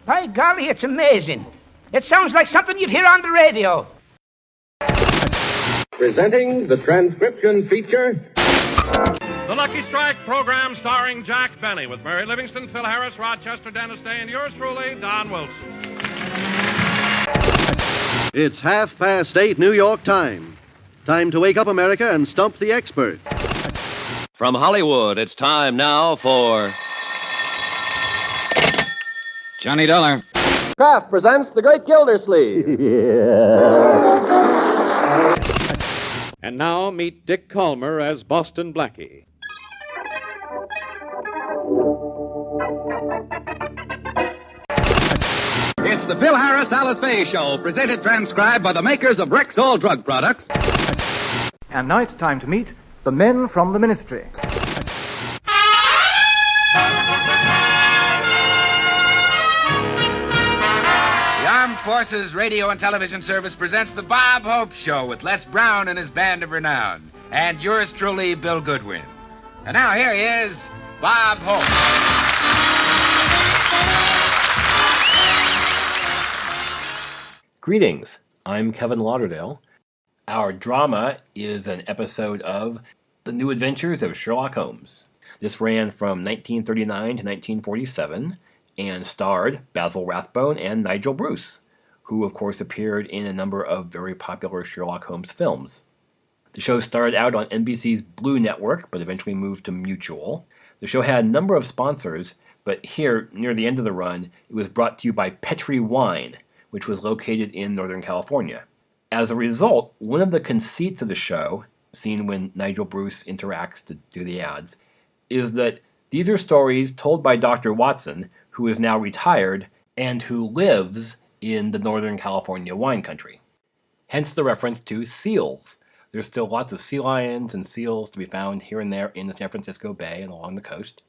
By golly, it's amazing. It sounds like something you'd hear on the radio. Presenting the transcription feature. The Lucky Strike program starring Jack Benny with Mary Livingston, Phil Harris, Rochester Dennis Day, and yours truly, Don Wilson. It's 8:30 New York time. Time to wake up, America, and stump the expert. From Hollywood, it's time now for Johnny Dollar. Kraft presents The Great Gildersleeve. And now meet Dick Calmer as Boston Blackie. It's the Phil Harris Alice Faye Show, presented transcribed by the makers of Rexall Drug Products. And now it's time to meet the men from the ministry. The Armed Forces Radio and Television Service presents the Bob Hope Show with Les Brown and his band of renown. And yours truly, Bill Goodwin. And now here he is, Bob Hope. Greetings, I'm Kevin Lauderdale. Our drama is an episode of The New Adventures of Sherlock Holmes. This ran from 1939 to 1947 and starred Basil Rathbone and Nigel Bruce, who of course appeared in a number of very popular Sherlock Holmes films. The show started out on NBC's Blue Network, but eventually moved to Mutual. The show had a number of sponsors, but here, near the end of the run, it was brought to you by Petri Wine, which was located in Northern California. As a result, one of the conceits of the show, seen when Nigel Bruce interacts to do the ads, is that these are stories told by Dr. Watson, who is now retired and who lives in the Northern California wine country. Hence the reference to seals. There's still lots of sea lions and seals to be found here and there in the San Francisco Bay and along the coast.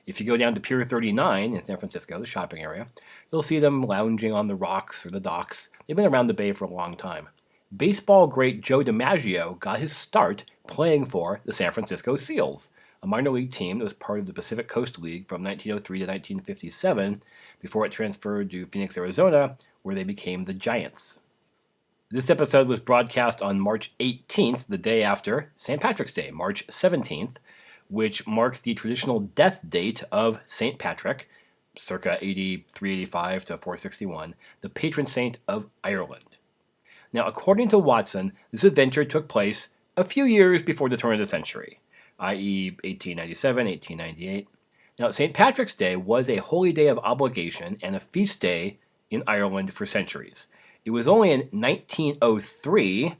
If you go down to Pier 39 in San Francisco, the shopping area, you'll see them lounging on the rocks or the docks. They've been around the bay for a long time. Baseball great Joe DiMaggio got his start playing for the San Francisco Seals, a minor league team that was part of the Pacific Coast League from 1903 to 1957 before it transferred to Phoenix, Arizona, where they became the Giants. This episode was broadcast on March 18th, the day after St. Patrick's Day, March 17th, which marks the traditional death date of St. Patrick, circa 385 to 461, the patron saint of Ireland. Now, according to Watson, this adventure took place a few years before the turn of the century, i.e. 1897, 1898. Now, St. Patrick's Day was a holy day of obligation and a feast day in Ireland for centuries. It was only in 1903,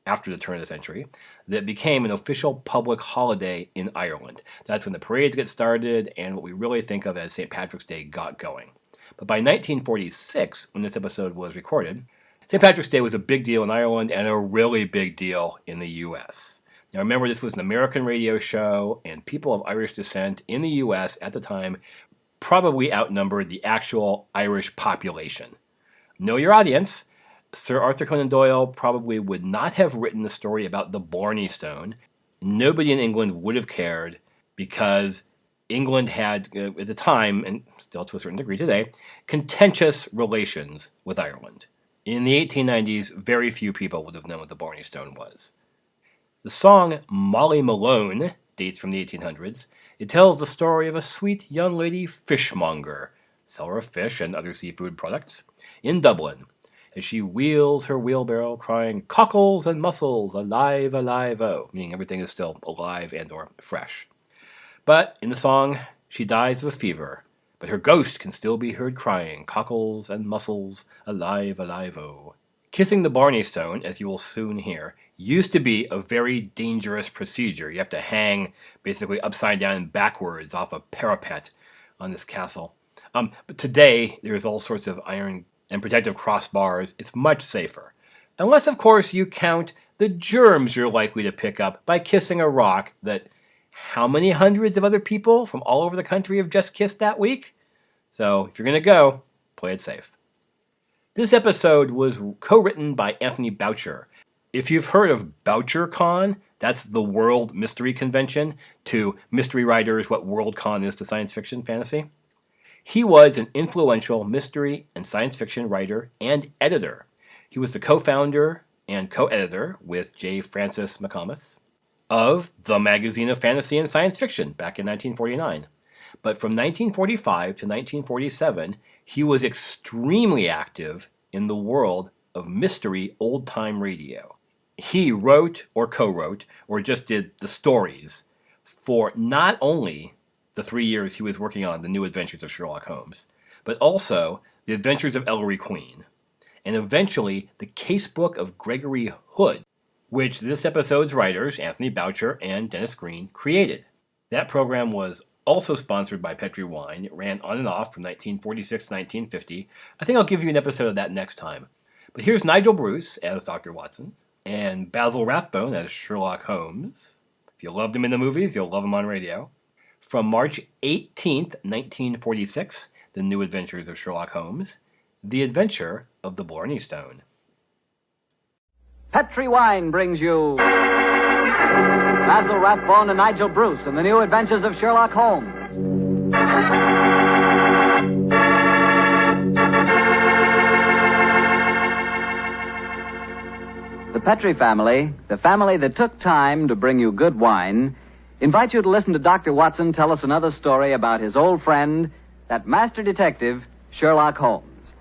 after the turn of the century, that it became an official public holiday in Ireland. That's when the parades get started and what we really think of as St. Patrick's Day got going. But by 1946, when this episode was recorded, St. Patrick's Day was a big deal in Ireland and a really big deal in the U.S. Now remember, this was an American radio show, and people of Irish descent in the U.S. at the time probably outnumbered the actual Irish population. Know your audience. Sir Arthur Conan Doyle probably would not have written the story about the Blarney Stone. Nobody in England would have cared because England had, at the time, and still to a certain degree today, contentious relations with Ireland. In the 1890s, very few people would have known what the Blarney Stone was. The song Molly Malone dates from the 1800s. It tells the story of a sweet young lady fishmonger, seller of fish and other seafood products, in Dublin, as she wheels her wheelbarrow crying, "Cockles and mussels, alive, alive-o," meaning everything is still alive and or fresh. But in the song, she dies of a fever, but her ghost can still be heard crying, "Cockles and mussels, alive, alive-o." Kissing the Blarney Stone, as you will soon hear, used to be a very dangerous procedure. You have to hang basically upside down and backwards off a parapet on this castle. But today, there's all sorts of iron and protective crossbars. It's much safer. Unless, of course, you count the germs you're likely to pick up by kissing a rock that how many hundreds of other people from all over the country have just kissed that week? So, if you're going to go, play it safe. This episode was co-written by Anthony Boucher. If you've heard of BoucherCon, that's the World Mystery Convention, to mystery writers what WorldCon is to science fiction fantasy. He was an influential mystery and science fiction writer and editor. He was the co-founder and co-editor with J. Francis McComas of the Magazine of Fantasy and Science Fiction back in 1949. But from 1945 to 1947, he was extremely active in the world of mystery old-time radio. He wrote or co-wrote or just did the stories for not only the 3 years he was working on The New Adventures of Sherlock Holmes, but also The Adventures of Ellery Queen, and eventually the Casebook of Gregory Hood, which this episode's writers, Anthony Boucher and Dennis Green, created. That program was also sponsored by Petri Wine. It ran on and off from 1946 to 1950. I think I'll give you an episode of that next time. But here's Nigel Bruce as Dr. Watson, and Basil Rathbone as Sherlock Holmes. If you loved him in the movies, you'll love him on radio. From March 18th, 1946, The New Adventures of Sherlock Holmes, The Adventure of the Blarney Stone. Petri Wine brings you Basil Rathbone and Nigel Bruce in The New Adventures of Sherlock Holmes. The Petri family, the family that took time to bring you good wine, invite you to listen to Dr. Watson tell us another story about his old friend, that master detective, Sherlock Holmes.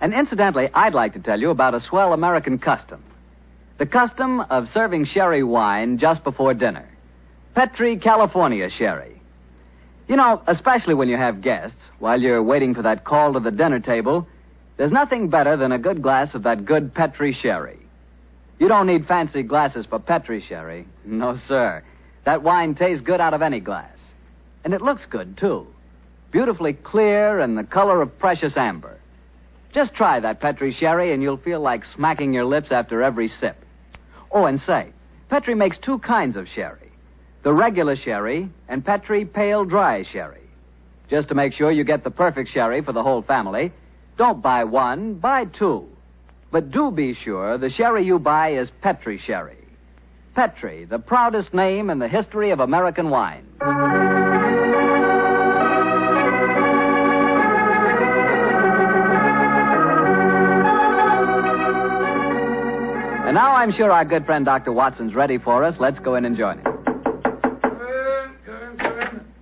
And incidentally, I'd like to tell you about a swell American custom. The custom of serving sherry wine just before dinner. Petri California sherry. You know, especially when you have guests, while you're waiting for that call to the dinner table, there's nothing better than a good glass of that good Petri sherry. You don't need fancy glasses for Petri sherry. No, sir. That wine tastes good out of any glass. And it looks good, too. Beautifully clear and the color of precious amber. Just try that Petri sherry and you'll feel like smacking your lips after every sip. Oh, and say, Petri makes two kinds of sherry. The regular sherry and Petri pale dry sherry. Just to make sure you get the perfect sherry for the whole family, don't buy one, buy two. But do be sure the sherry you buy is Petri sherry. Petri, the proudest name in the history of American wines. And now I'm sure our good friend Dr. Watson's ready for us. Let's go in and join him.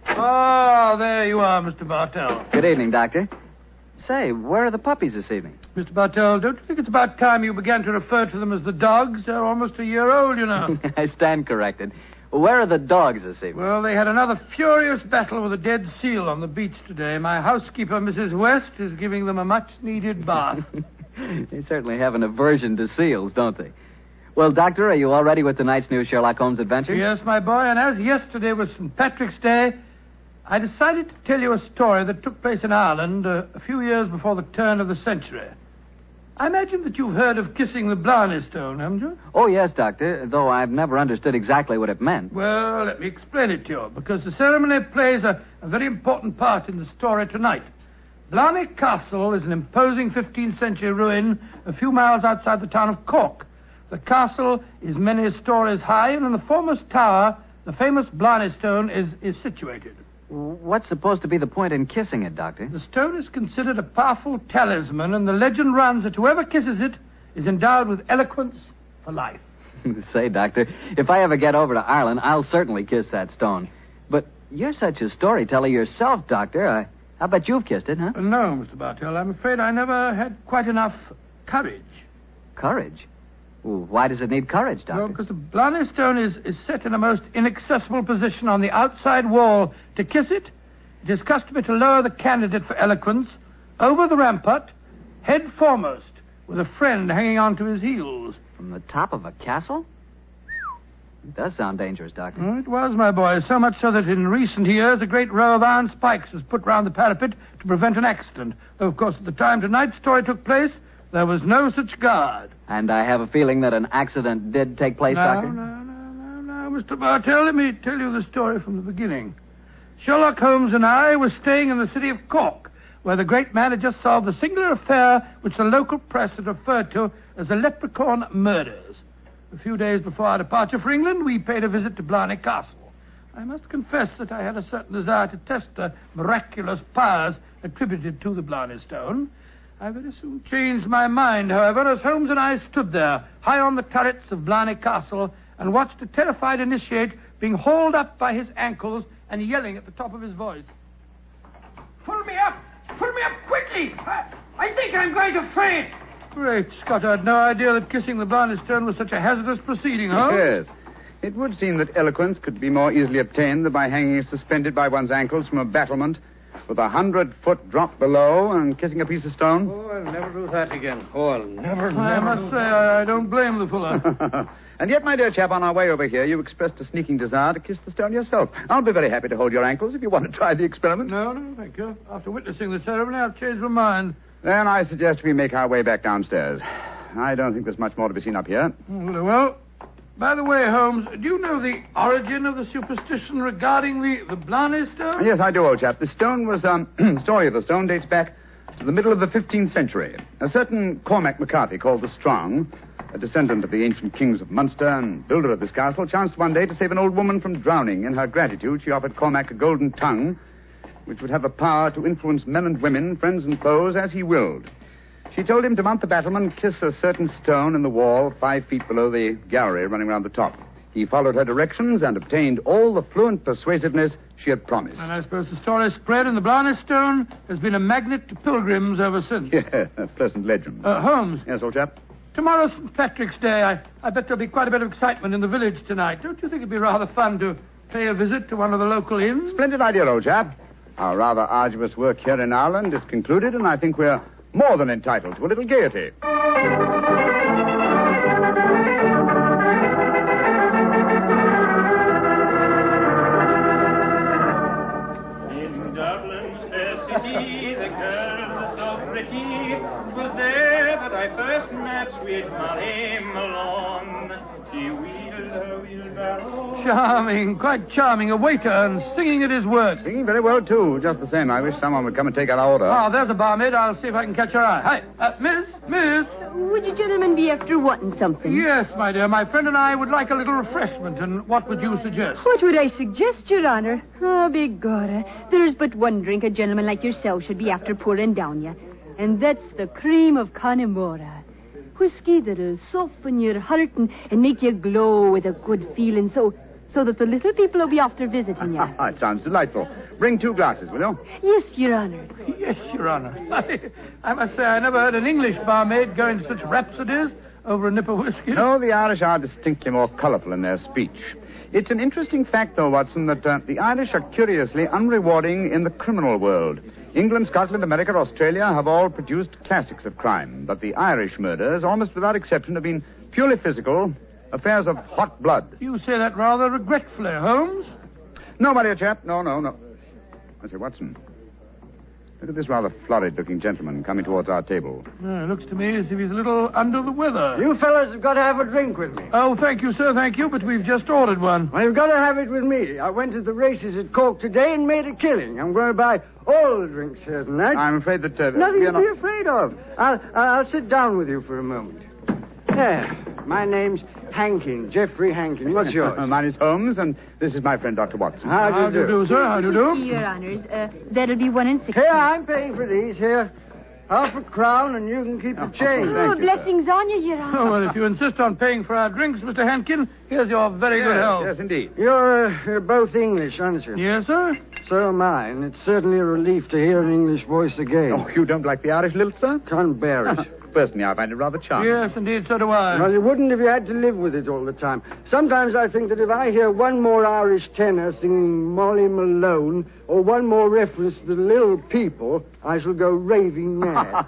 Oh, there you are, Mr. Bartell. Good evening, Doctor. Say, where are the puppies this evening? Mr. Bartell, don't you think it's about time you began to refer to them as the dogs? They're almost a year old, you know. I stand corrected. Where are the dogs this evening? Well, they had another furious battle with a dead seal on the beach today. My housekeeper, Mrs. West, is giving them a much-needed bath. They certainly have an aversion to seals, don't they? Well, Doctor, are you all ready with tonight's new Sherlock Holmes adventure? Yes, my boy, and as yesterday was St. Patrick's Day, I decided to tell you a story that took place in Ireland a few years before the turn of the century. I imagine that you've heard of kissing the Blarney Stone, haven't you? Oh, yes, Doctor, though I've never understood exactly what it meant. Well, let me explain it to you, because the ceremony plays a very important part in the story tonight. Blarney Castle is an imposing 15th century ruin a few miles outside the town of Cork. The castle is many stories high, and in the foremost tower, the famous Blarney Stone is situated. What's supposed to be the point in kissing it, Doctor? The stone is considered a powerful talisman, and the legend runs that whoever kisses it is endowed with eloquence for life. Say, Doctor, if I ever get over to Ireland, I'll certainly kiss that stone. But you're such a storyteller yourself, Doctor. I bet you've kissed it, huh? No, Mr. Bartell. I'm afraid I never had quite enough courage. Courage? Why does it need courage, Doctor? Well, because the Blarney Stone is set in a most inaccessible position on the outside wall. To kiss it, it is customary to lower the candidate for eloquence over the rampart, head foremost, with a friend hanging on to his heels. From the top of a castle? It does sound dangerous, Doctor. Oh, it was, my boy, so much so that in recent years a great row of iron spikes was put round the parapet to prevent an accident. Though, of course, at the time tonight's story took place, there was no such guard. And I have a feeling that an accident did take place, Doctor? No, Mr. Bartell, let me tell you the story from the beginning. Sherlock Holmes and I were staying in the city of Cork, where the great man had just solved the singular affair which the local press had referred to as the Leprechaun Murders. A few days before our departure for England, we paid a visit to Blarney Castle. I must confess that I had a certain desire to test the miraculous powers attributed to the Blarney Stone. I very soon changed my mind, however, as Holmes and I stood there, high on the turrets of Blarney Castle, and watched a terrified initiate being hauled up by his ankles and yelling at the top of his voice. Pull me up! Pull me up quickly! I think I'm going to faint! Great Scott, I had no idea that kissing the Blarney Stone was such a hazardous proceeding, huh? Yes. It would seem that eloquence could be more easily obtained than by hanging suspended by one's ankles from a battlement with 100-foot drop below and kissing a piece of stone. Oh, I'll never do that again. Oh, I'll never. I must say, I don't blame the fellow. And yet, my dear chap, on our way over here, you expressed a sneaking desire to kiss the stone yourself. I'll be very happy to hold your ankles if you want to try the experiment. No, thank you. After witnessing the ceremony, I've changed my mind. Then I suggest we make our way back downstairs. I don't think there's much more to be seen up here. Very well. By the way, Holmes, do you know the origin of the superstition regarding the Blarney Stone? Yes, I do, old chap. The stone was, the story of the stone dates back to the middle of the 15th century. A certain Cormac McCarthy, called the Strong, a descendant of the ancient kings of Munster and builder of this castle, chanced one day to save an old woman from drowning. In her gratitude, she offered Cormac a golden tongue, which would have the power to influence men and women, friends and foes, as he willed. She told him to mount the battlement, kiss a certain stone in the wall 5 feet below the gallery running round the top. He followed her directions and obtained all the fluent persuasiveness she had promised. And I suppose the story spread in the Blarney Stone has been a magnet to pilgrims ever since. Yeah, a pleasant legend. Holmes. Yes, old chap? Tomorrow's St. Patrick's Day. I bet there'll be quite a bit of excitement in the village tonight. Don't you think it'd be rather fun to pay a visit to one of the local inns? Splendid idea, old chap. Our rather arduous work here in Ireland is concluded, and I think we're more than entitled to a little gaiety. In Dublin's fair city, the girl was so pretty. 'Twas there that I first met sweet Molly Malone. She wheeled her wheelbarrow. Charming, quite charming. A waiter and singing at his work. Singing very well, too. Just the same, I wish someone would come and take our order. Oh, there's a barmaid. I'll see if I can catch her eye. Hi, Miss. Would you gentlemen be after wanting something? Yes, my dear. My friend and I would like a little refreshment, and what would you suggest? What would I suggest, Your Honor? Oh, begorra. There's but one drink a gentleman like yourself should be after pouring down you, and that's the cream of Connemara. Whiskey that'll soften your heart and make you glow with a good feeling, so that the little people will be after visiting you. It sounds delightful. Bring 2 glasses, will you? Yes, Your Honor. Yes, Your Honor. I must say I never heard an English barmaid go into such rhapsodies over a nip of whiskey. No, the Irish are distinctly more colourful in their speech. It's an interesting fact, though, Watson, that the Irish are curiously unrewarding in the criminal world. England, Scotland, America, Australia have all produced classics of crime, but the Irish murders, almost without exception, have been purely physical, affairs of hot blood. You say that rather regretfully, Holmes. No, my dear chap, no. I say, Watson, look at this rather florid-looking gentleman coming towards our table. It looks to me as if he's a little under the weather. You fellas have got to have a drink with me. Oh, thank you, sir, thank you, but we've just ordered one. Well, you've got to have it with me. I went to the races at Cork today and made a killing. I'm going to buy all the drinks here tonight. I'm afraid that... Nothing to be afraid of. I'll sit down with you for a moment. There. My name's Hankin, Geoffrey Hankin. What's yours? Mine is Holmes, and this is my friend, Dr. Watson. How do you do, sir? How do you do? Your Honors, that'll be 1 and 6. Here, I'm paying for these. Here. £1 crown, and you can keep the change. Oh, blessings on you, Your Honor. Oh, well, if you insist on paying for our drinks, Mr. Hankin, here's your very good health. Yes, indeed. You're both English, aren't you? Yes, sir. So am I, and it's certainly a relief to hear an English voice again. Oh, you don't like the Irish lilt, sir? Can't bear it. Personally, I find it rather charming. Yes, indeed, so do I. Well, you wouldn't if you had to live with it all the time. Sometimes I think that if I hear one more Irish tenor singing Molly Malone, or one more reference to the little people, I shall go raving mad.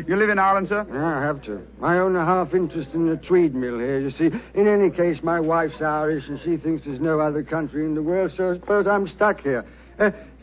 You live in Ireland, sir? Yeah, I have to. I own a half interest in the Tweed mill here, you see. In any case, my wife's Irish, and she thinks there's no other country in the world, so I suppose I'm stuck here.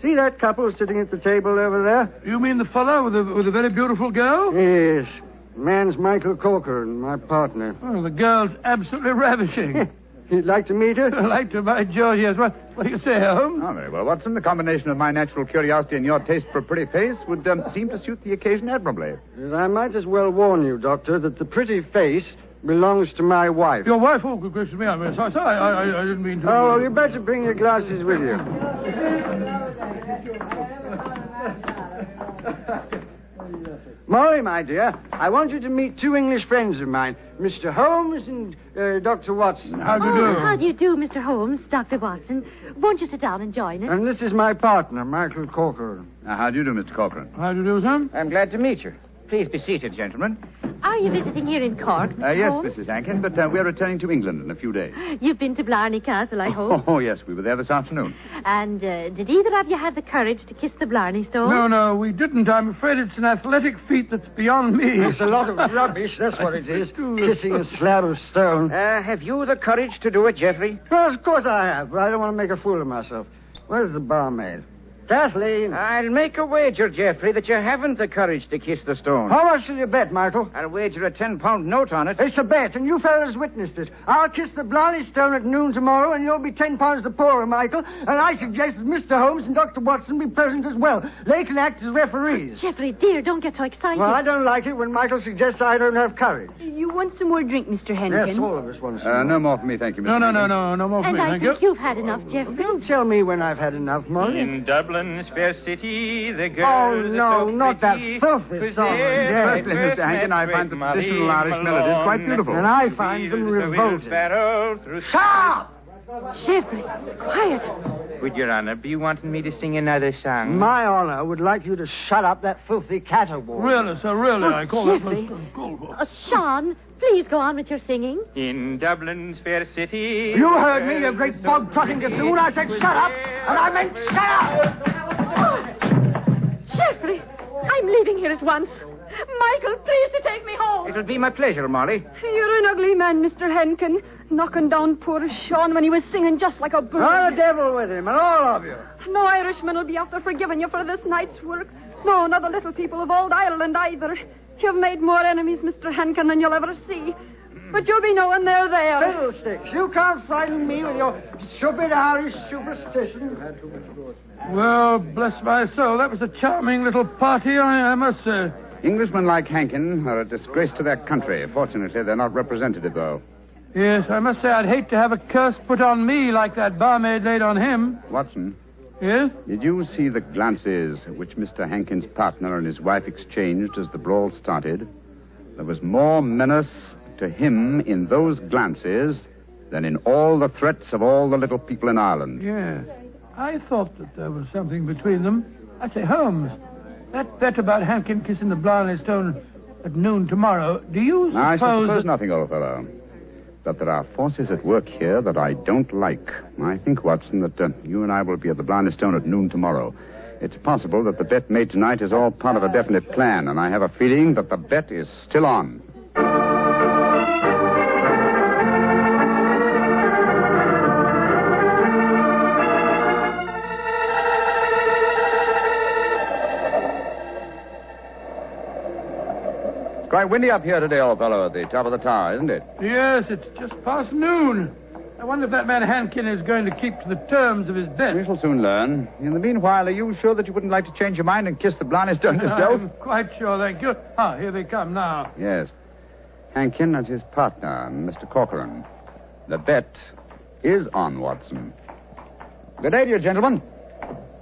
See that couple sitting at the table over there? You mean the fellow with a very beautiful girl? Yes. Man's Michael Corcoran, my partner. Oh, the girl's absolutely ravishing. You'd like to meet her? I'd like to, by George, yes. What do you say, Holmes? Oh, very well, Watson. The combination of my natural curiosity and your taste for a pretty face would seem to suit the occasion admirably. I might as well warn you, Doctor, that the pretty face belongs to my wife. Your wife? Oh, good gracious me. I'm sorry. I didn't mean to... Oh, well, you better bring your glasses with you. Molly, my dear, I want you to meet two English friends of mine, Mr. Holmes and Dr. Watson. How do you do? How do you do, Mr. Holmes, Dr. Watson? Won't you sit down and join us? And this is my partner, Michael Corcoran. How do you do, Mr. Corcoran? How do you do, sir? I'm glad to meet you. Please be seated, gentlemen. Are you visiting here in Cork, Mr. Yes, Holmes? Mrs. Hankin, but we're returning to England in a few days. You've been to Blarney Castle, I hope. Oh, yes, we were there this afternoon. And did either of you have the courage to kiss the Blarney Stone? No, we didn't. I'm afraid it's an athletic feat that's beyond me. It's a lot of rubbish, that's what it is. Kissing a slab of stone. Have you the courage to do it, Geoffrey? Well, of course I have, but I don't want to make a fool of myself. Where's the barmaid? Kathleen. I'll make a wager, Geoffrey, that you haven't the courage to kiss the stone. How much will you bet, Michael? I'll wager a £10 note on it. It's a bet, and you fellas witnessed it. I'll kiss the Blarney Stone at noon tomorrow, and you'll be £10 the poorer, Michael. And I suggest that Mr. Holmes and Dr. Watson be present as well. They can act as referees. Geoffrey, dear, don't get so excited. Well, I don't like it when Michael suggests I don't have courage. You want some more drink, Mr. Henkin? Yes, all of us want some. No more for me, thank you, Mr. No more for and me, I thank think you. you've had enough, Geoffrey. Don't tell me when I've had enough, Molly. In Dublin's fair city, the Oh, girls no, are so not that pretty, filthy with song. their Yes. Firstly, Mr. Hankin, I find the traditional Irish melodies quite beautiful. And I find them revolting. Stop! Geoffrey, quiet. Would Your Honor be wanting me to sing another song? My honor would like you to shut up that filthy caterwaul. Really, sir, really, I call Geoffrey. that... Sean, please go on with your singing. In Dublin's fair city... You heard me, you great bog-trotting gaffoon. I said shut up, and I meant shut up! Geoffrey, I'm leaving here at once. Michael, please to take me home. It'll be my pleasure, Molly. You're an ugly man, Mr. Henkin. Knocking down poor Sean when he was singing just like a bird. Oh, the devil with him, and all of you. No Irishman will be after forgiving you for this night's work. No, not the little people of old Ireland either. You've made more enemies, Mr. Henkin, than you'll ever see. But you'll be knowing they're there. Fiddlesticks, you can't frighten me with your stupid Irish superstition. Well, bless my soul, that was a charming little party, I must say. Englishmen like Hankin are a disgrace to their country. Fortunately, they're not representative, though. Yes, I must say I'd hate to have a curse put on me like that barmaid laid on him. Watson. Yes? Did you see the glances which Mr. Hankin's partner and his wife exchanged as the brawl started? There was more menace to him in those glances than in all the threats of all the little people in Ireland. Yes. I thought that there was something between them. I say, Holmes, that bet about Hankin kissing the Blarney Stone at noon tomorrow, do you suppose... I suppose nothing, old fellow. But there are forces at work here that I don't like. I think, Watson, that you and I will be at the Blarney Stone at noon tomorrow. It's possible that the bet made tonight is all part of a definite plan, and I have a feeling that the bet is still on. Quite windy up here today, old fellow, at the top of the tower, isn't it? Yes, it's just past noon. I wonder if that man Hankin is going to keep to the terms of his bet. We shall soon learn. In the meanwhile, are you sure that you wouldn't like to change your mind and kiss the Blarney Stone yourself? I'm quite sure, thank you. Ah, here they come now. Yes. Hankin and his partner, Mr. Corcoran. The bet is on, Watson. Good day to you, gentlemen.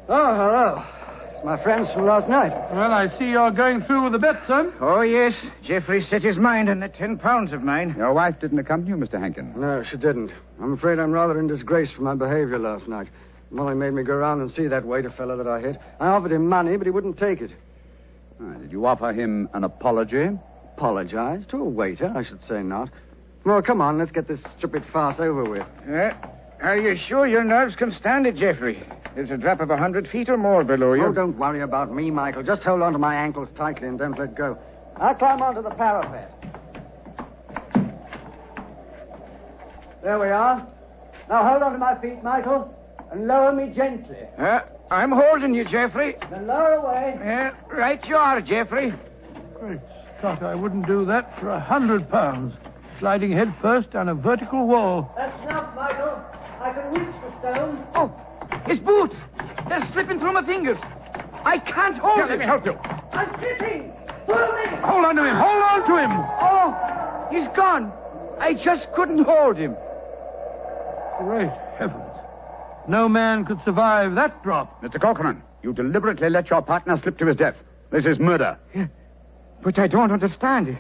Oh, hello. It's my friends from last night. Well, I see you're going through with the bet, son. Oh, yes. Geoffrey set his mind on the £10 of mine. Your wife didn't accompany you, Mr. Hankin? No, she didn't. I'm afraid I'm rather in disgrace for my behavior last night. Molly made me go round and see that waiter fellow that I hit. I offered him money, but he wouldn't take it. Did you offer him an apology? Apologize? To a waiter? I should say not. Well, come on, let's get this stupid farce over with. Are you sure your nerves can stand it, Geoffrey? There's a drop of 100 feet or more below you. Oh, don't worry about me, Michael. Just hold on to my ankles tightly and don't let go. I'll climb onto the parapet. There we are. Now hold on to my feet, Michael, and lower me gently. I'm holding you, Geoffrey. Then lower away. Right you are, Geoffrey. Great Scott, I wouldn't do that for £100. Sliding head first down a vertical wall. That's enough, Michael. I can reach the stone. Oh, his boots. They're slipping through my fingers. I can't hold it. Let me help you. I'm slipping. Pull me. Hold on to him. Hold on to him. Oh, he's gone. I just couldn't hold him. Great heavens. No man could survive that drop. Mr. Corcoran, you deliberately let your partner slip to his death. This is murder. But I don't understand.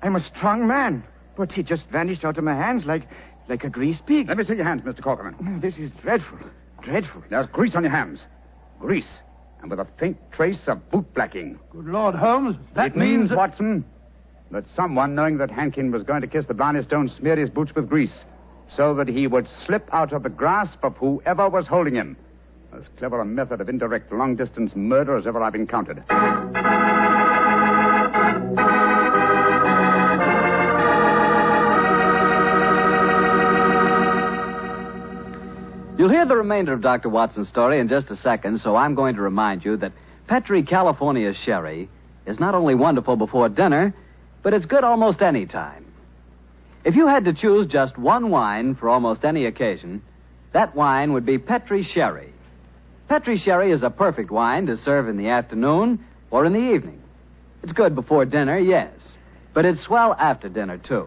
I'm a strong man, but he just vanished out of my hands like a greased pig. Let me see your hands, Mr. Corcoran. This is dreadful. Dreadful. There's grease on your hands. Grease. And with a faint trace of boot blacking. Good Lord, Holmes, It means, Watson, that someone, knowing that Hankin was going to kiss the Blarney Stone, smeared his boots with grease so that he would slip out of the grasp of whoever was holding him. As clever a method of indirect long-distance murder as ever I've encountered. You'll hear the remainder of Dr. Watson's story in just a second, so I'm going to remind you that Petri California Sherry is not only wonderful before dinner, but it's good almost any time. If you had to choose just one wine for almost any occasion, that wine would be Petri Sherry. Petri Sherry is a perfect wine to serve in the afternoon or in the evening. It's good before dinner, yes, but it's swell after dinner, too.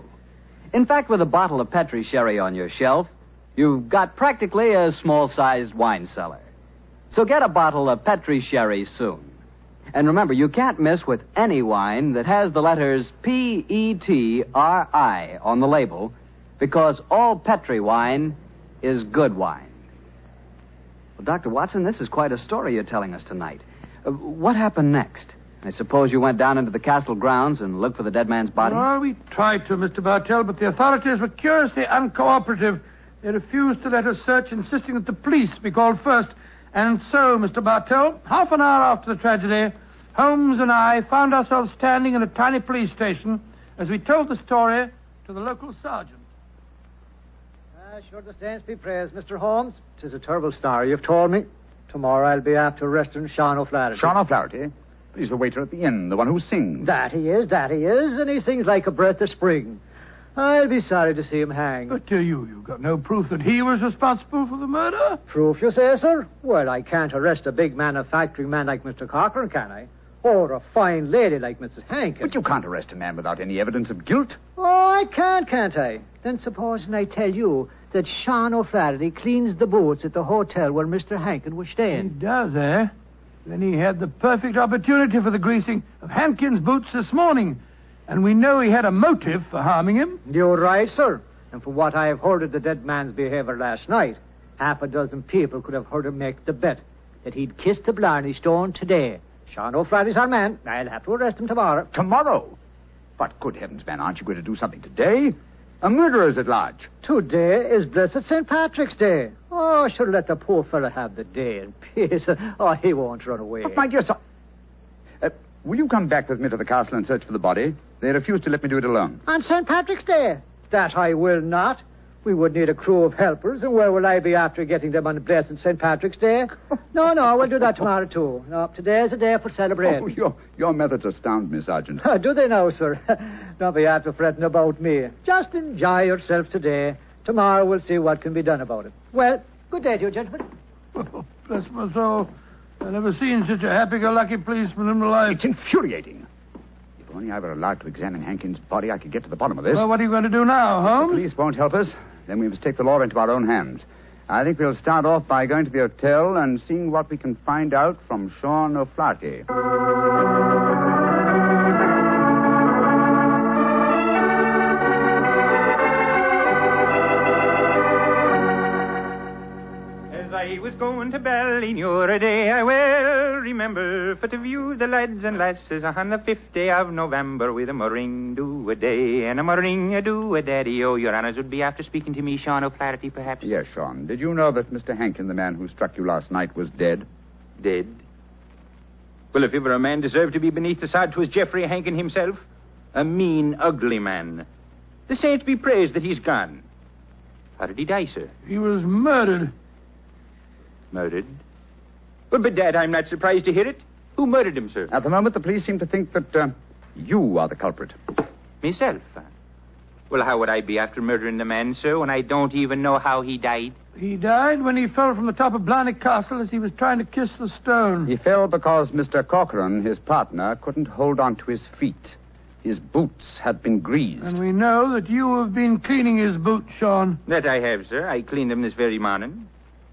In fact, with a bottle of Petri Sherry on your shelf, you've got practically a small-sized wine cellar. So get a bottle of Petri Sherry soon. And remember, you can't miss with any wine that has the letters Petri on the label, because all Petri wine is good wine. Well, Dr. Watson, this is quite a story you're telling us tonight. What happened next? I suppose you went down into the castle grounds and looked for the dead man's body? Well, we tried to, Mr. Bartell, but the authorities were curiously uncooperative. They refused to let us search, insisting that the police be called first. And so, Mr. Bartell, half an hour after the tragedy, Holmes and I found ourselves standing in a tiny police station as we told the story to the local sergeant. Sure the saints be praised, Mr. Holmes. 'Tis a terrible story you've told me. Tomorrow I'll be after arresting Sean O'Flaherty. Sean O'Flaherty? He's the waiter at the inn, the one who sings. That he is, and he sings like a breath of spring. I'll be sorry to see him hang. But you've got no proof that he was responsible for the murder? Proof, you say, sir? Well, I can't arrest a big manufacturing man like Mr. Corcoran, can I? Or a fine lady like Mrs. Hankin. But you can't arrest a man without any evidence of guilt. Oh, I can't I? Then supposing I tell you that Sean O'Flaherty cleans the boots at the hotel where Mr. Hankin was staying. He does, eh? Then he had the perfect opportunity for the greasing of Hankin's boots this morning. And we know he had a motive for harming him. You're right, sir. And from what I have heard of the dead man's behavior last night, half a dozen people could have heard him make the bet that he'd kiss the Blarney Stone today. Sean O'Flaherty's our man. I'll have to arrest him tomorrow. Tomorrow? But good heavens, man, aren't you going to do something today? A murderer's at large. Today is blessed St. Patrick's Day. Oh, sure, let the poor fellow have the day in peace. Oh, he won't run away. But my dear son... will you come back with me to the castle and search for the body? They refuse to let me do it alone. On St. Patrick's Day? That I will not. We would need a crew of helpers, and where will I be after getting them on blessed St. Patrick's Day? No, we'll do that tomorrow, too. No, today's a day for celebrating. Oh, your methods astound me, Sergeant. Do they now, sir? Don't be after fretting about me. Just enjoy yourself today. Tomorrow we'll see what can be done about it. Well, good day to you, gentlemen. Oh, bless my soul. I've never seen such a happy-go-lucky policeman in my life. It's infuriating. If only I were allowed to examine Hankin's body, I could get to the bottom of this. Well, what are you going to do now, Holmes? The police won't help us. Then we must take the law into our own hands. I think we'll start off by going to the hotel and seeing what we can find out from Sean O'Flaherty. I was going to Ballinure a day, I well remember, for to view the lads and lasses on the 5th day of November with a meringue a day and a meringue a daddy. Oh, your honors would be after speaking to me, Sean O'Flaherty, perhaps? Yes, Sean. Did you know that Mr. Hankin, the man who struck you last night, was dead? Dead? Well, if ever a man deserved to be beneath the sod, 'twas Geoffrey Hankin himself. A mean, ugly man. The saints be praised that he's gone. How did he die, sir? He was murdered. Murdered? Well, bedad, I'm not surprised to hear it. Who murdered him, sir? At the moment, the police seem to think that you are the culprit. Myself? Well, how would I be after murdering the man, sir, when I don't even know how he died? He died when he fell from the top of Blarney Castle as he was trying to kiss the stone. He fell because Mr. Corcoran, his partner, couldn't hold on to his feet. His boots had been greased. And we know that you have been cleaning his boots, Sean. That I have, sir. I cleaned them this very morning.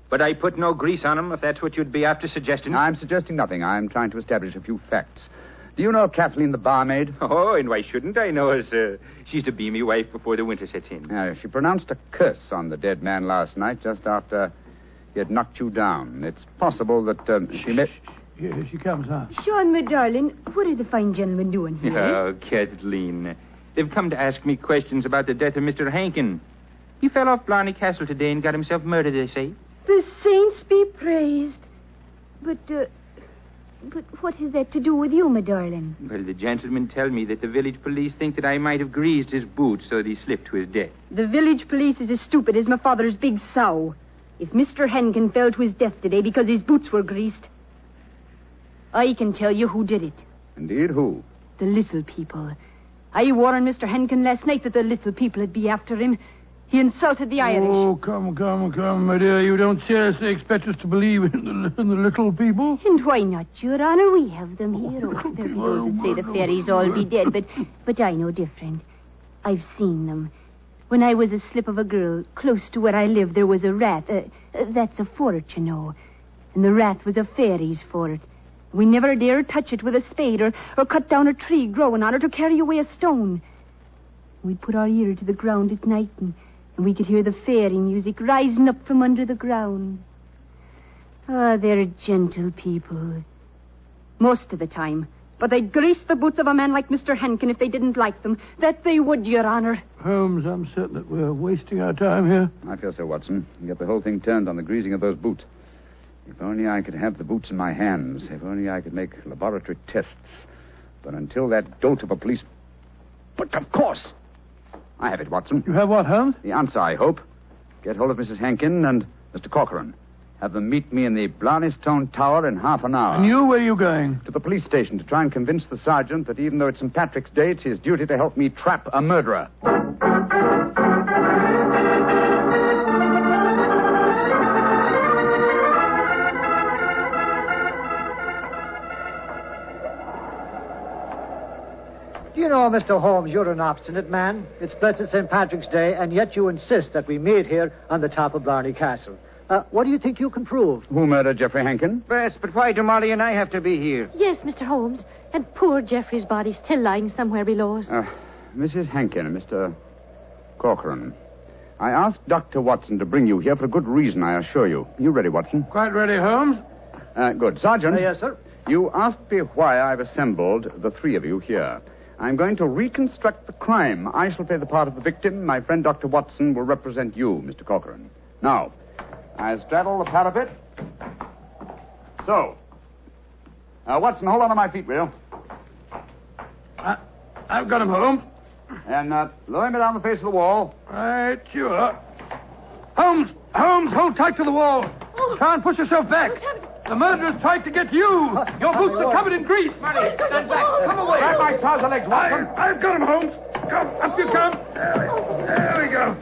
But I put no grease on them, if that's what you'd be after suggesting. I'm suggesting nothing. I'm trying to establish a few facts. Do you know Kathleen, the barmaid? Oh, and why shouldn't I know her, sir? She's to be me wife before the winter sets in. She pronounced a curse on the dead man last night, just after he had knocked you down. It's possible that she met... Here she comes, huh? Sean, my darling, what are the fine gentlemen doing here? Oh, Kathleen. They've come to ask me questions about the death of Mr. Hankin. He fell off Blarney Castle today and got himself murdered, they say. The saints be praised. But what has that to do with you, my darling? Well, the gentlemen tell me that the village police think that I might have greased his boots so that he slipped to his death. The village police is as stupid as my father's big sow. If Mr. Henkin fell to his death today because his boots were greased, I can tell you who did it. Indeed, who? The little people. I warned Mr. Henkin last night that the little people would be after him. He insulted the Irish. Oh, come, my dear. You don't seriously expect us to believe in the little people? And why not, Your Honor? We have them here. Oh, there be those that say the fairies all be dead, but I know different. I've seen them. When I was a slip of a girl, close to where I lived, there was a rath. That's a fort, you know. And the rath was a fairy's fort. We never dared touch it with a spade or cut down a tree growing on it or carry away a stone. We'd put our ear to the ground at night and we could hear the fairy music rising up from under the ground. Ah, they're gentle people. Most of the time. But they'd grease the boots of a man like Mr. Henkin if they didn't like them. That they would, Your Honor. Holmes, I'm certain that we're wasting our time here. I feel so, Watson. You get the whole thing turned on the greasing of those boots. If only I could have the boots in my hands. If only I could make laboratory tests. But until that dolt of a police... But of course! I have it, Watson. You have what, Holmes? The answer, I hope. Get hold of Mrs. Hankin and Mr. Corcoran. Have them meet me in the Blarney Stone Tower in half an hour. And you, where are you going? To the police station to try and convince the sergeant that even though it's St. Patrick's Day, it's his duty to help me trap a murderer. Do you know, Mr. Holmes, you're an obstinate man. It's blessed St. Patrick's Day, and yet you insist that we meet here on the top of Blarney Castle. What do you think you can prove? Who murdered Geoffrey Hankin? Yes, but why do Molly and I have to be here? Yes, Mr. Holmes. And poor Geoffrey's body still lying somewhere below us. Mrs. Hankin and Mr. Corcoran, I asked Dr. Watson to bring you here for a good reason, I assure you. You ready, Watson? Quite ready, Holmes. Good. Sergeant. Yes, sir. You asked me why I've assembled the three of you here. I'm going to reconstruct the crime. I shall play the part of the victim. My friend Dr. Watson will represent you, Mr. Corcoran. Now, I straddle the parapet. So. Watson, hold on to my feet, will you? I've got him, Holmes. And lower me down the face of the wall. Right, sure. Holmes, hold tight to the wall. Try and push yourself back. The murderer's tried to get you. Your boots are covered in grease. Stand back. Come away. Grab my trouser legs, Watson. I've got him, Holmes. Come, up you come. There we go.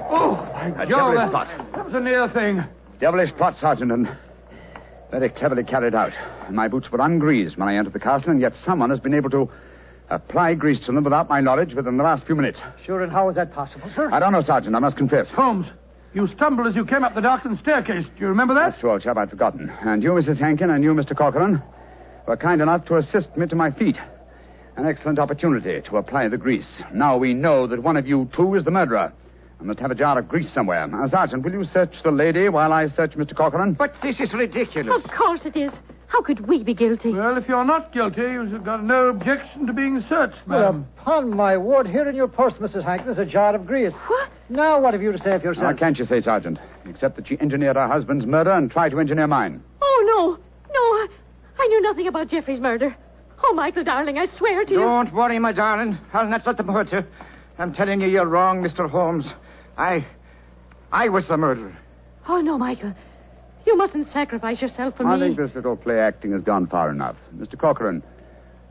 Oh, thank you. That was a near thing. Devilish plot, Sergeant, and very cleverly carried out. My boots were ungreased when I entered the castle, and yet someone has been able to apply grease to them without my knowledge within the last few minutes. Sure, and how is that possible, sir? I don't know, Sergeant, I must confess. Holmes, you stumbled as you came up the darkened staircase. Do you remember that? That's true, old chap, I'd forgotten. And you, Mrs. Hankin, and you, Mr. Corcoran, were kind enough to assist me to my feet. An excellent opportunity to apply the grease. Now we know that one of you two is the murderer. I must have a jar of grease somewhere. Sergeant, will you search the lady while I search Mr. Corcoran? But this is ridiculous. Of course it is. How could we be guilty? Well, if you're not guilty, you've got no objection to being searched, ma'am. Well, upon my word, here in your purse, Mrs. Hankin, is a jar of grease. What? Now, what have you to say of yourself? What can't you say, Sergeant? Except that she engineered her husband's murder and tried to engineer mine. Oh, no, I knew nothing about Geoffrey's murder. Oh, Michael, darling, I swear to you. Don't worry, my darling. I'll not let them hurt you. I'm telling you, you're wrong, Mr. Holmes. I was the murderer. Oh, no, Michael. You mustn't sacrifice yourself for me. I think this little play acting has gone far enough. Mr. Corcoran,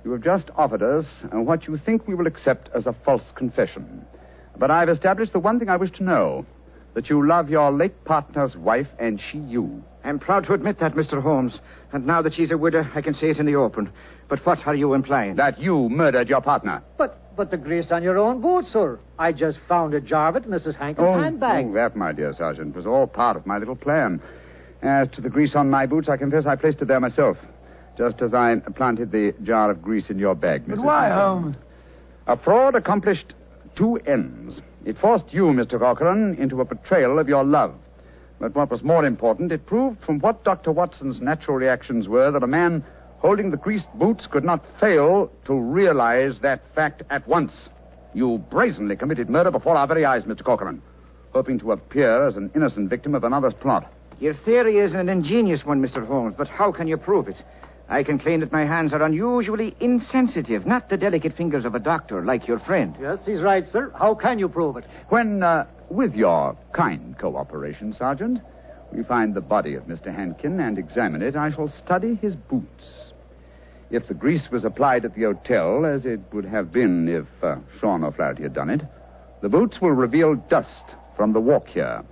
you have just offered us what you think we will accept as a false confession. But I've established the one thing I wish to know, that you love your late partner's wife and she you. I'm proud to admit that, Mr. Holmes. And now that she's a widow, I can say it in the open. But what are you implying? That you murdered your partner. But the grease on your own boots, sir. I just found a jar of it in Mrs. Hankin's handbag. Oh, that, my dear Sergeant, was all part of my little plan. As to the grease on my boots, I confess I placed it there myself. just as I planted the jar of grease in your bag, Mrs. But why, Hankin. Holmes? A fraud accomplished two ends. It forced you, Mr. Corcoran, into a betrayal of your love. But what was more important, it proved from what Dr. Watson's natural reactions were that a man holding the greased boots could not fail to realize that fact at once. You brazenly committed murder before our very eyes, Mr. Corcoran, hoping to appear as an innocent victim of another's plot. Your theory is an ingenious one, Mr. Holmes, but how can you prove it? I can claim that my hands are unusually insensitive, not the delicate fingers of a doctor like your friend. Yes, he's right, sir. How can you prove it? When, with your kind cooperation, Sergeant, we find the body of Mr. Hankin and examine it, I shall study his boots. If the grease was applied at the hotel, as it would have been if Sean O'Flaherty had done it, the boots will reveal dust from the walk here.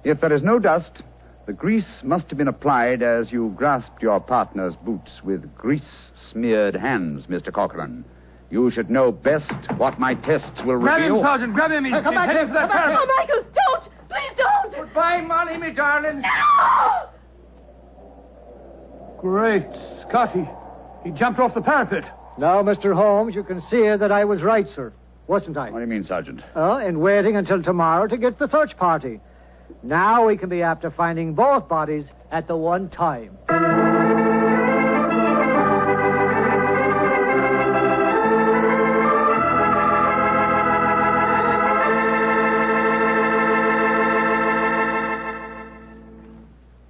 If there is no dust, the grease must have been applied as you grasped your partner's boots with grease-smeared hands, Mr. Corcoran. You should know best what my tests will Grab reveal. him, Sergeant. Grab him. He's Come back heading here. for that Come back parapet. here. Oh, Michael, don't. Please don't. Goodbye, Molly, me darling. No! Great Scotty. He jumped off the parapet. Now, Mr. Holmes, you can see that I was right, sir. Wasn't I? What do you mean, Sergeant? In waiting until tomorrow to get the search party. Now we can be after finding both bodies at the one time.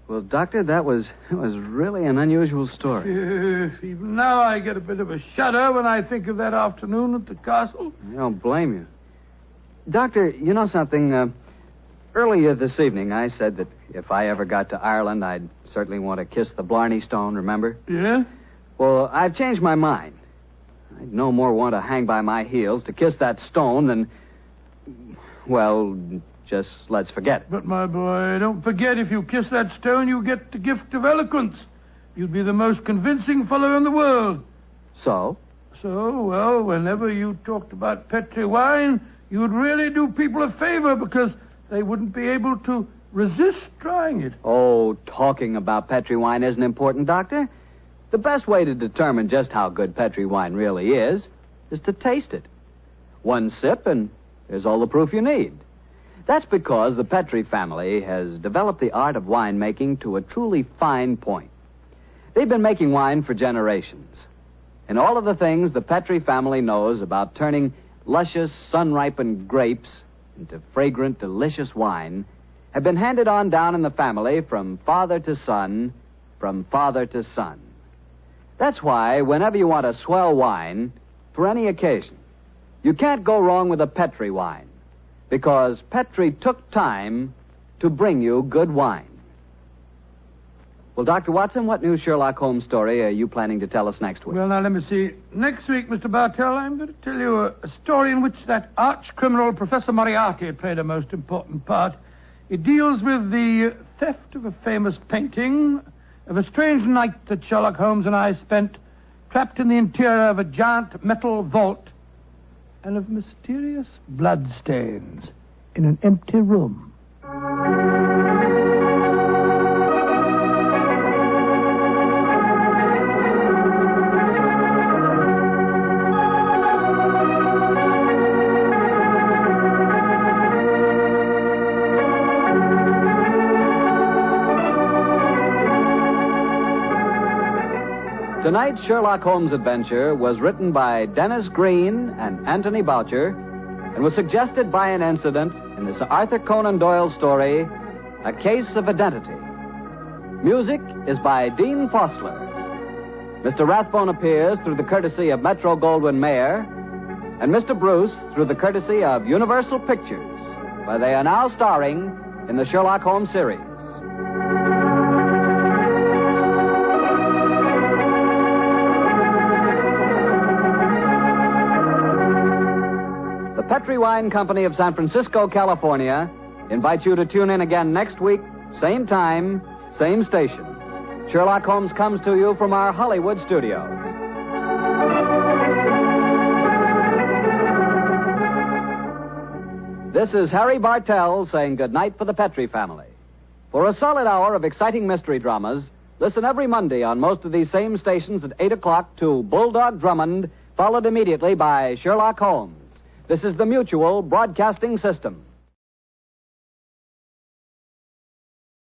Well, Doctor, that was really an unusual story. Even now I get a bit of a shudder when I think of that afternoon at the castle. I don't blame you. Doctor, you know something? Earlier this evening, I said that if I ever got to Ireland, I'd certainly want to kiss the Blarney Stone, remember? Yeah? Well, I've changed my mind. I'd no more want to hang by my heels to kiss that stone than... Well, just let's forget it. But, my boy, don't forget, if you kiss that stone, you get the gift of eloquence. You'd be the most convincing fellow in the world. So? So, well, whenever you talked about Petri wine, you'd really do people a favor because they wouldn't be able to resist trying it. Oh, talking about Petri wine isn't important, Doctor. The best way to determine just how good Petri wine really is to taste it. One sip and there's all the proof you need. That's because the Petri family has developed the art of winemaking to a truly fine point. They've been making wine for generations. And all of the things the Petri family knows about turning luscious, sun-ripened grapes into fragrant, delicious wine have been handed on down in the family from father to son, from father to son. That's why whenever you want a swell wine, for any occasion, you can't go wrong with a Petri wine, because Petri took time to bring you good wine. Well, Dr. Watson, what new Sherlock Holmes story are you planning to tell us next week? Well, now, let me see. Next week, Mr. Bartell, I'm going to tell you a story in which that arch-criminal Professor Moriarty played a most important part. It deals with the theft of a famous painting, of a strange night that Sherlock Holmes and I spent trapped in the interior of a giant metal vault, and of mysterious bloodstains in an empty room. Tonight's Sherlock Holmes adventure was written by Dennis Green and Anthony Boucher and was suggested by an incident in the Sir Arthur Conan Doyle story, A Case of Identity. Music is by Dean Fossler. Mr. Rathbone appears through the courtesy of Metro-Goldwyn-Mayer, and Mr. Bruce through the courtesy of Universal Pictures, where they are now starring in the Sherlock Holmes series. Petri Wine Company of San Francisco, California, invites you to tune in again next week, same time, same station. Sherlock Holmes comes to you from our Hollywood studios. This is Harry Bartell saying goodnight for the Petri family. For a solid hour of exciting mystery dramas, Listen every Monday on most of these same stations at 8 o'clock to Bulldog Drummond, followed immediately by Sherlock Holmes. This is the Mutual Broadcasting System.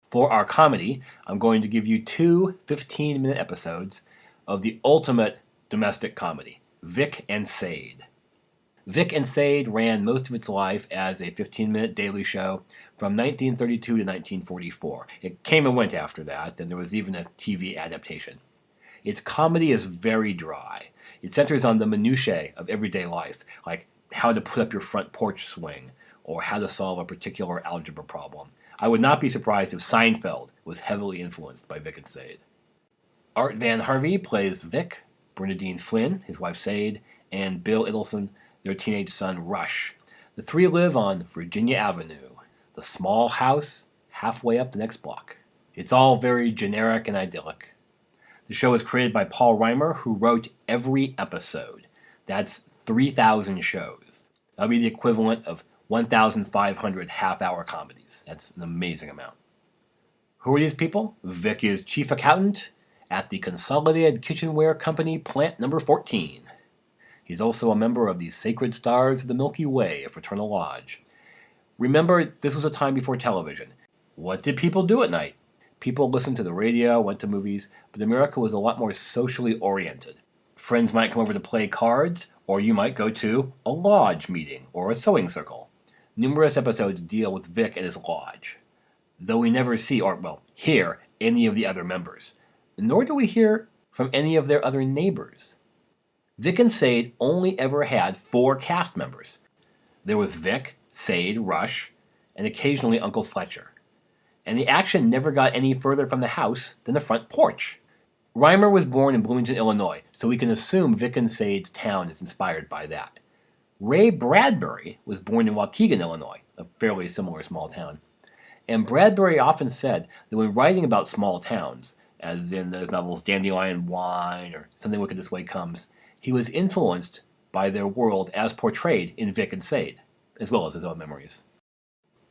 For our comedy, I'm going to give you 2 15-minute episodes of the ultimate domestic comedy, Vic and Sade. Vic and Sade ran most of its life as a 15-minute daily show from 1932 to 1944. It came and went after that, and there was even a TV adaptation. Its comedy is very dry. It centers on the minutiae of everyday life, like how to put up your front porch swing, or how to solve a particular algebra problem. I would not be surprised if Seinfeld was heavily influenced by Vic and Sade. Art Van Harvey plays Vic, Bernadine Flynn, his wife Sade, and Bill Idelson, their teenage son Rush. The three live on Virginia Avenue, the small house halfway up the next block. It's all very generic and idyllic. The show was created by Paul Reimer, who wrote every episode. That's 3,000 shows. That would be the equivalent of 1,500 half-hour comedies. That's an amazing amount. Who are these people? Vic is chief accountant at the Consolidated Kitchenware Company, plant number 14. He's also a member of the Sacred Stars of the Milky Way, a fraternal lodge. Remember, this was a time before television. What did people do at night? People listened to the radio, went to movies, but America was a lot more socially oriented. Friends might come over to play cards, or you might go to a lodge meeting or a sewing circle. Numerous episodes deal with Vic and his lodge, though we never see hear any of the other members, nor do we hear from any of their other neighbors. Vic and Sade only ever had 4 cast members. There was Vic, Sade, Rush, and occasionally Uncle Fletcher. And the action never got any further from the house than the front porch. Reimer was born in Bloomington, Illinois, so we can assume Vic and Sade's town is inspired by that. Ray Bradbury was born in Waukegan, Illinois, a fairly similar small town. And Bradbury often said that when writing about small towns, as in his novels Dandelion Wine or Something Wicked This Way Comes, he was influenced by their world as portrayed in Vic and Sade, as well as his own memories.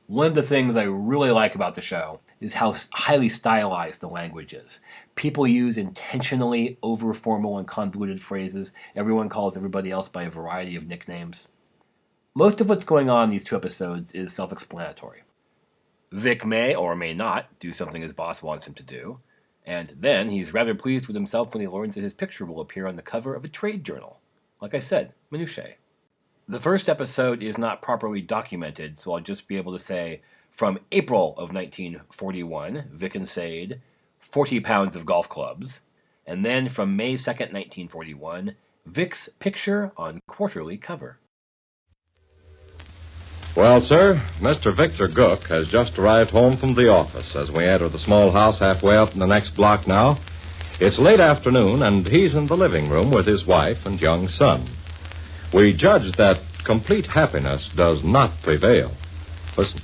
One of the things I really like about the show is how highly stylized the language is. People use intentionally over-formal and convoluted phrases. Everyone calls everybody else by a variety of nicknames. Most of what's going on in these 2 episodes is self-explanatory. Vic may or may not do something his boss wants him to do, and then he's rather pleased with himself when he learns that his picture will appear on the cover of a trade journal. Like I said, minutiae. The first episode is not properly documented, so I'll just be able to say, from April of 1941, Vic and Sade, 40 pounds of golf clubs, and then from May 2nd, 1941, Vic's picture on quarterly cover. Well, sir, Mr. Victor Gook has just arrived home from the office as we enter the small house halfway up in the next block now. It's late afternoon, and he's in the living room with his wife and young son. We judge that complete happiness does not prevail. Listen.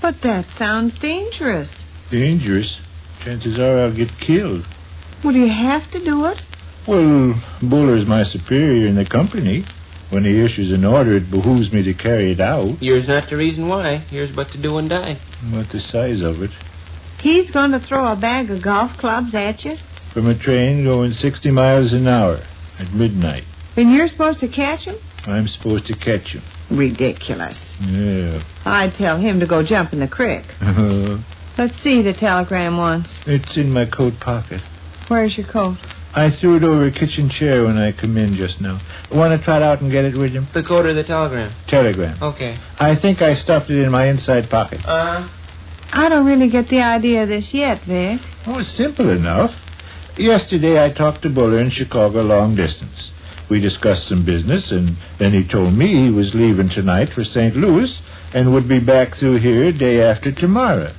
But that sounds dangerous. Dangerous? Chances are I'll get killed. Well, do you have to do it? Well, Buller's my superior in the company. When he issues an order, it behooves me to carry it out. Yours not the reason why. Here's but to do and die. What the size of it? He's going to throw a bag of golf clubs at you? From a train going 60 miles an hour at midnight. And you're supposed to catch him? I'm supposed to catch him. Ridiculous. Yeah. I'd tell him to go jump in the creek. Let's see the telegram once. It's in my coat pocket. Where's your coat? I threw it over a kitchen chair when I come in just now. Want to trot out and get it with him? The coat or the telegram? Telegram. Okay. I think I stuffed it in my inside pocket. I don't really get the idea of this yet, Vic. Oh, it's simple enough. Yesterday I talked to Buller in Chicago long distance. We discussed some business, and then he told me he was leaving tonight for St. Louis and would be back through here day after tomorrow.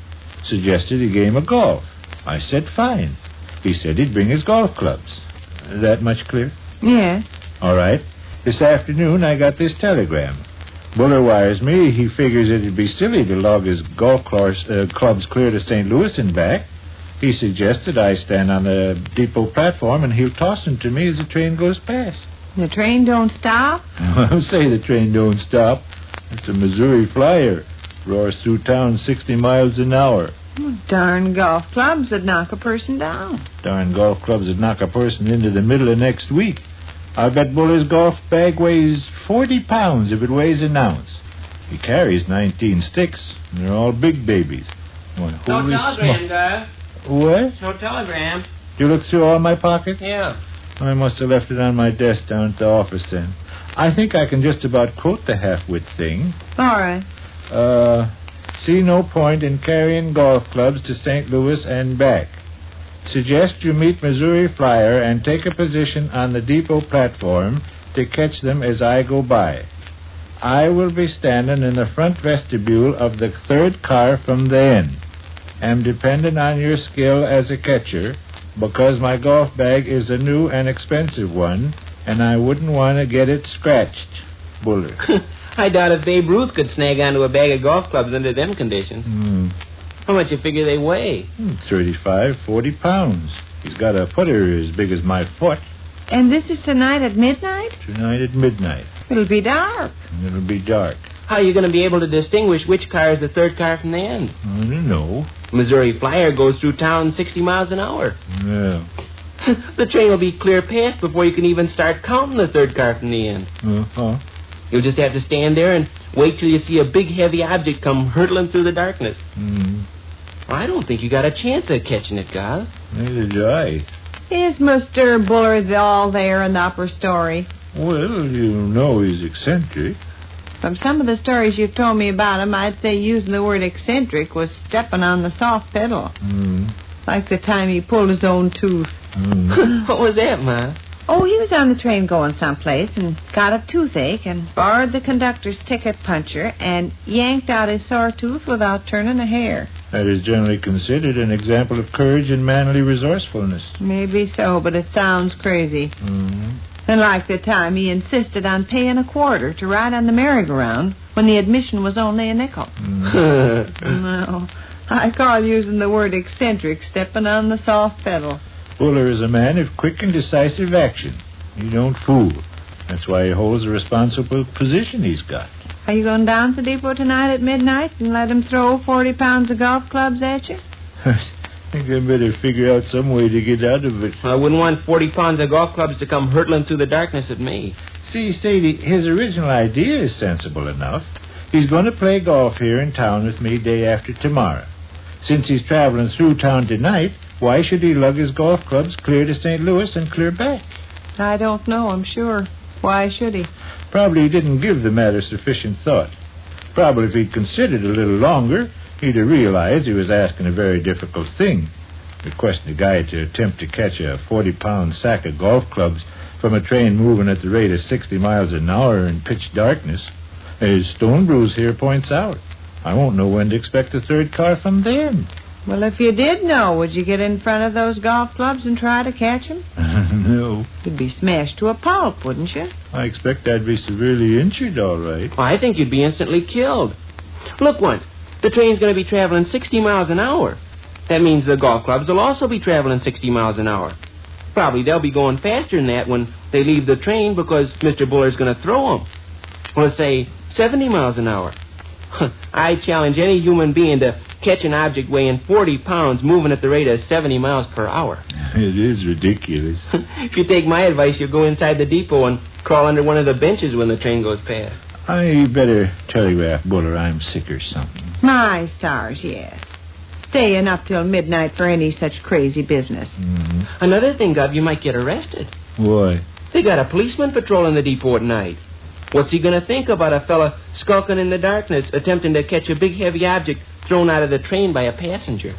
Suggested a game of golf. I said fine. He said he'd bring his golf clubs. That much clear? Yes. All right. This afternoon I got this telegram. Buller wires me he figures it'd be silly to log his golf clubs clear to St. Louis and back. He suggested I stand on the depot platform and he'll toss them to me as the train goes past. The train don't stop? I'll say the train don't stop. It's a Missouri Flyer. Roars through town 60 miles an hour. Darn golf clubs would knock a person down. Darn golf clubs would knock a person into the middle of next week. I bet Buller's golf bag weighs 40 pounds if it weighs an ounce. He carries 19 sticks, and they're all big babies. Why, No holy telegram, smoke. Dad. What? No telegram. You look through all my pockets? Yeah. I must have left it on my desk down at the office then. I think I can just about quote the half-wit thing. All right. See no point in carrying golf clubs to St. Louis and back. Suggest you meet Missouri Flyer and take a position on the depot platform to catch them as I go by. I will be standing in the front vestibule of the third car from the end. Am dependent on your skill as a catcher because my golf bag is a new and expensive one, and I wouldn't want to get it scratched. Buller. I doubt if Babe Ruth could snag onto a bag of golf clubs under them conditions. How much you figure they weigh? 35, 40 pounds. He's got a putter as big as my foot. And this is tonight at midnight? Tonight at midnight. It'll be dark. It'll be dark. How are you going to be able to distinguish which car is the third car from the end? I don't know. Missouri Flyer goes through town 60 miles an hour. Yeah. The train will be clear past before you can even start counting the third car from the end. Uh-huh. You'll just have to stand there and wait till you see a big, heavy object come hurtling through the darkness. Well, I don't think you got a chance of catching it, Gal. Neither do I. Is Mr. Buller all there in the upper story? Well, you know he's eccentric. From some of the stories you've told me about him, I'd say using the word eccentric was stepping on the soft pedal. Like the time he pulled his own tooth. What was that, Ma? Oh, he was on the train going someplace and got a toothache and borrowed the conductor's ticket puncher and yanked out his sore tooth without turning a hair. That is generally considered an example of courage and manly resourcefulness. Maybe so, but it sounds crazy. And like the time he insisted on paying a quarter to ride on the merry-go-round when the admission was only a nickel. No, I call using the word eccentric stepping on the soft pedal. Buller is a man of quick and decisive action. He don't fool. That's why he holds the responsible position he's got. Are you going down to the depot tonight at midnight and let him throw 40 pounds of golf clubs at you? I think I better figure out some way to get out of it. I wouldn't want 40 pounds of golf clubs to come hurtling through the darkness at me. See, Sadie, his original idea is sensible enough. He's going to play golf here in town with me day after tomorrow. Since he's traveling through town tonight, why should he lug his golf clubs clear to St. Louis and clear back? I don't know, I'm sure. Why should he? Probably he didn't give the matter sufficient thought. Probably if he'd considered a little longer, he'd have realized he was asking a very difficult thing. Requesting a guy to attempt to catch a 40-pound sack of golf clubs from a train moving at the rate of 60 miles an hour in pitch darkness. As Stone Bruce here points out, I won't know when to expect the third car from them. Well, if you did know, would you get in front of those golf clubs and try to catch them? No. You'd be smashed to a pulp, wouldn't you? I expect I'd be severely injured, all right. Well, I think you'd be instantly killed. Look once. The train's going to be traveling 60 miles an hour. That means the golf clubs will also be traveling 60 miles an hour. Probably they'll be going faster than that when they leave the train because Mr. Buller's going to throw them. Well, let's say 70 miles an hour. I challenge any human being to catch an object weighing 40 pounds moving at the rate of 70 miles per hour. It is ridiculous. If you take my advice, you'll go inside the depot and crawl under one of the benches when the train goes past. I better telegraph Buller I'm sick or something. My stars, yes. Staying up till midnight for any such crazy business. Another thing, Gov, you might get arrested. Why? They got a policeman patrolling the depot at night. What's he going to think about a fella skulking in the darkness, attempting to catch a big, heavy object thrown out of the train by a passenger?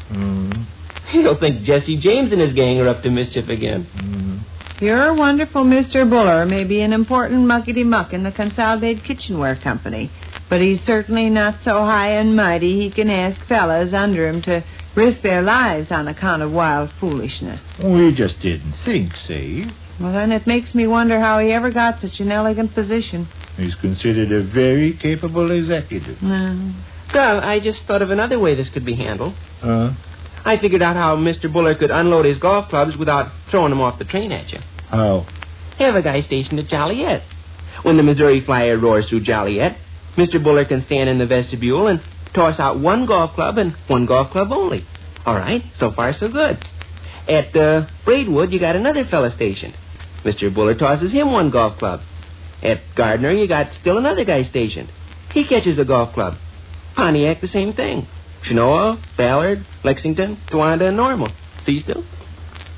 He'll think Jesse James and his gang are up to mischief again. Your wonderful Mr. Buller may be an important muckety-muck in the Consolidated Kitchenware Company, but he's certainly not so high and mighty he can ask fellas under him to risk their lives on account of wild foolishness. We just didn't think, see? Well, then it makes me wonder how he ever got such an elegant position. He's considered a very capable executive. Well, I just thought of another way this could be handled. I figured out how Mr. Buller could unload his golf clubs without throwing them off the train at you. How? Have a guy stationed at Joliet. When the Missouri Flyer roars through Joliet, Mr. Buller can stand in the vestibule and toss out one golf club and one golf club only. All right, so far so good. At Braidwood, you got another fella stationed. Mr. Buller tosses him one golf club. At Gardner, you got still another guy stationed. He catches a golf club. Pontiac, the same thing. Chenoa, Ballard, Lexington, Towanda, and Normal. See, Stu?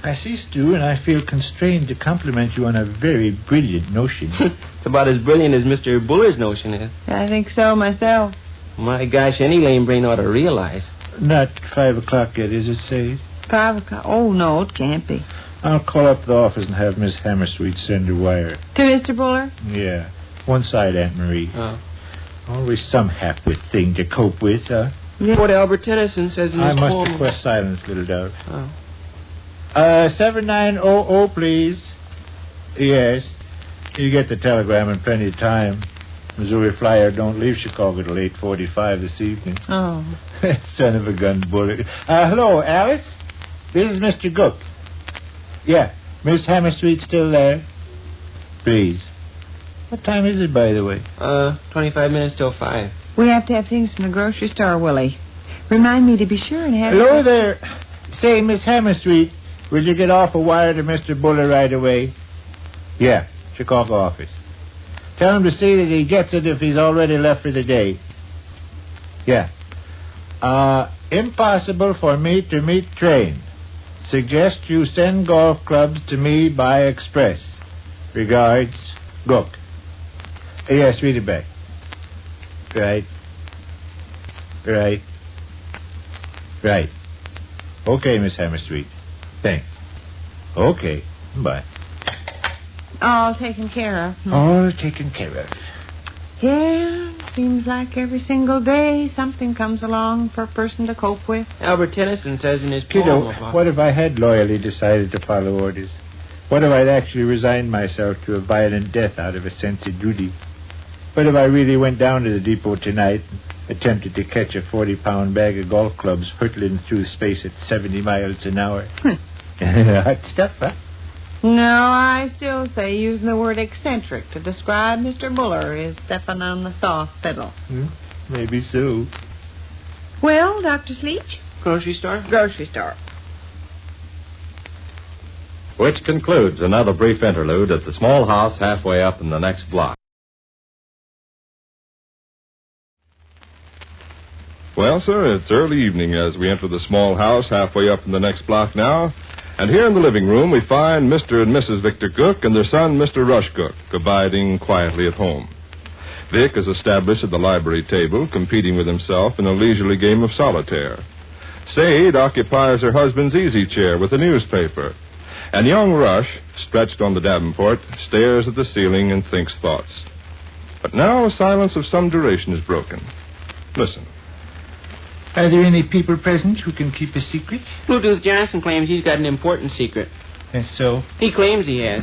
I see, Stu, and I feel constrained to compliment you on a very brilliant notion. It's about as brilliant as Mr. Buller's notion is. I think so myself. My gosh, any lame brain ought to realize. Not 5 o'clock yet, is it, Sade? 5 o'clock? Oh, no, it can't be. I'll call up the office and have Miss Hammersweet send a wire. To Mr. Buller? Yeah. One side, Aunt Marie. Oh. Always some half-wit thing to cope with, huh? Yeah. What Albert Tennyson says in his I poem. must request silence, little doubt. Oh. 7900, please. Yes. You get the telegram in plenty of time. Missouri Flyer don't leave Chicago till 8:45 this evening. Oh. Son of a gun bullet. Hello, Alice? This is Mr. Gook. Yeah. Miss Hammersweet still there? Please. What time is it, by the way? 25 minutes till 5. We have to have things from the grocery store, Willie. Remind me to be sure and have... Hello there. Say, Miss Hammersweet, will you get off a wire to Mr. Buller right away? Yeah, Chicago office. Tell him to see that he gets it if he's already left for the day. Yeah. Impossible for me to meet train. Suggest you send golf clubs to me by express. Regards, Gook. Yes, read it back. Right. Okay, Miss Hammersweet. Thanks. Okay. Bye. All taken care of. All taken care of. Yeah, seems like every single day something comes along for a person to cope with. Albert Tennyson says in his Kiddo, poem about... what if I had loyally decided to follow orders? What if I'd actually resigned myself to a violent death out of a sense of duty? What if I really went down to the depot tonight and attempted to catch a 40-pound bag of golf clubs hurtling through space at 70 miles an hour? Hot stuff, huh? No, I still say using the word eccentric to describe Mr. Buller is stepping on the soft pedal. Maybe so. Well, Dr. Sleech? Grocery store? Grocery store. Which concludes another brief interlude at the small house halfway up in the next block. Well, sir, it's early evening as we enter the small house halfway up in the next block now. And here in the living room we find Mr. and Mrs. Victor Gook and their son, Mr. Rush Gook, abiding quietly at home. Vic is established at the library table, competing with himself in a leisurely game of solitaire. Sade occupies her husband's easy chair with a newspaper. And young Rush, stretched on the davenport, stares at the ceiling and thinks thoughts. But now a silence of some duration is broken. Listen. Are there any people present who can keep a secret? Bluetooth Johnson claims he's got an important secret. That's so? He claims he has.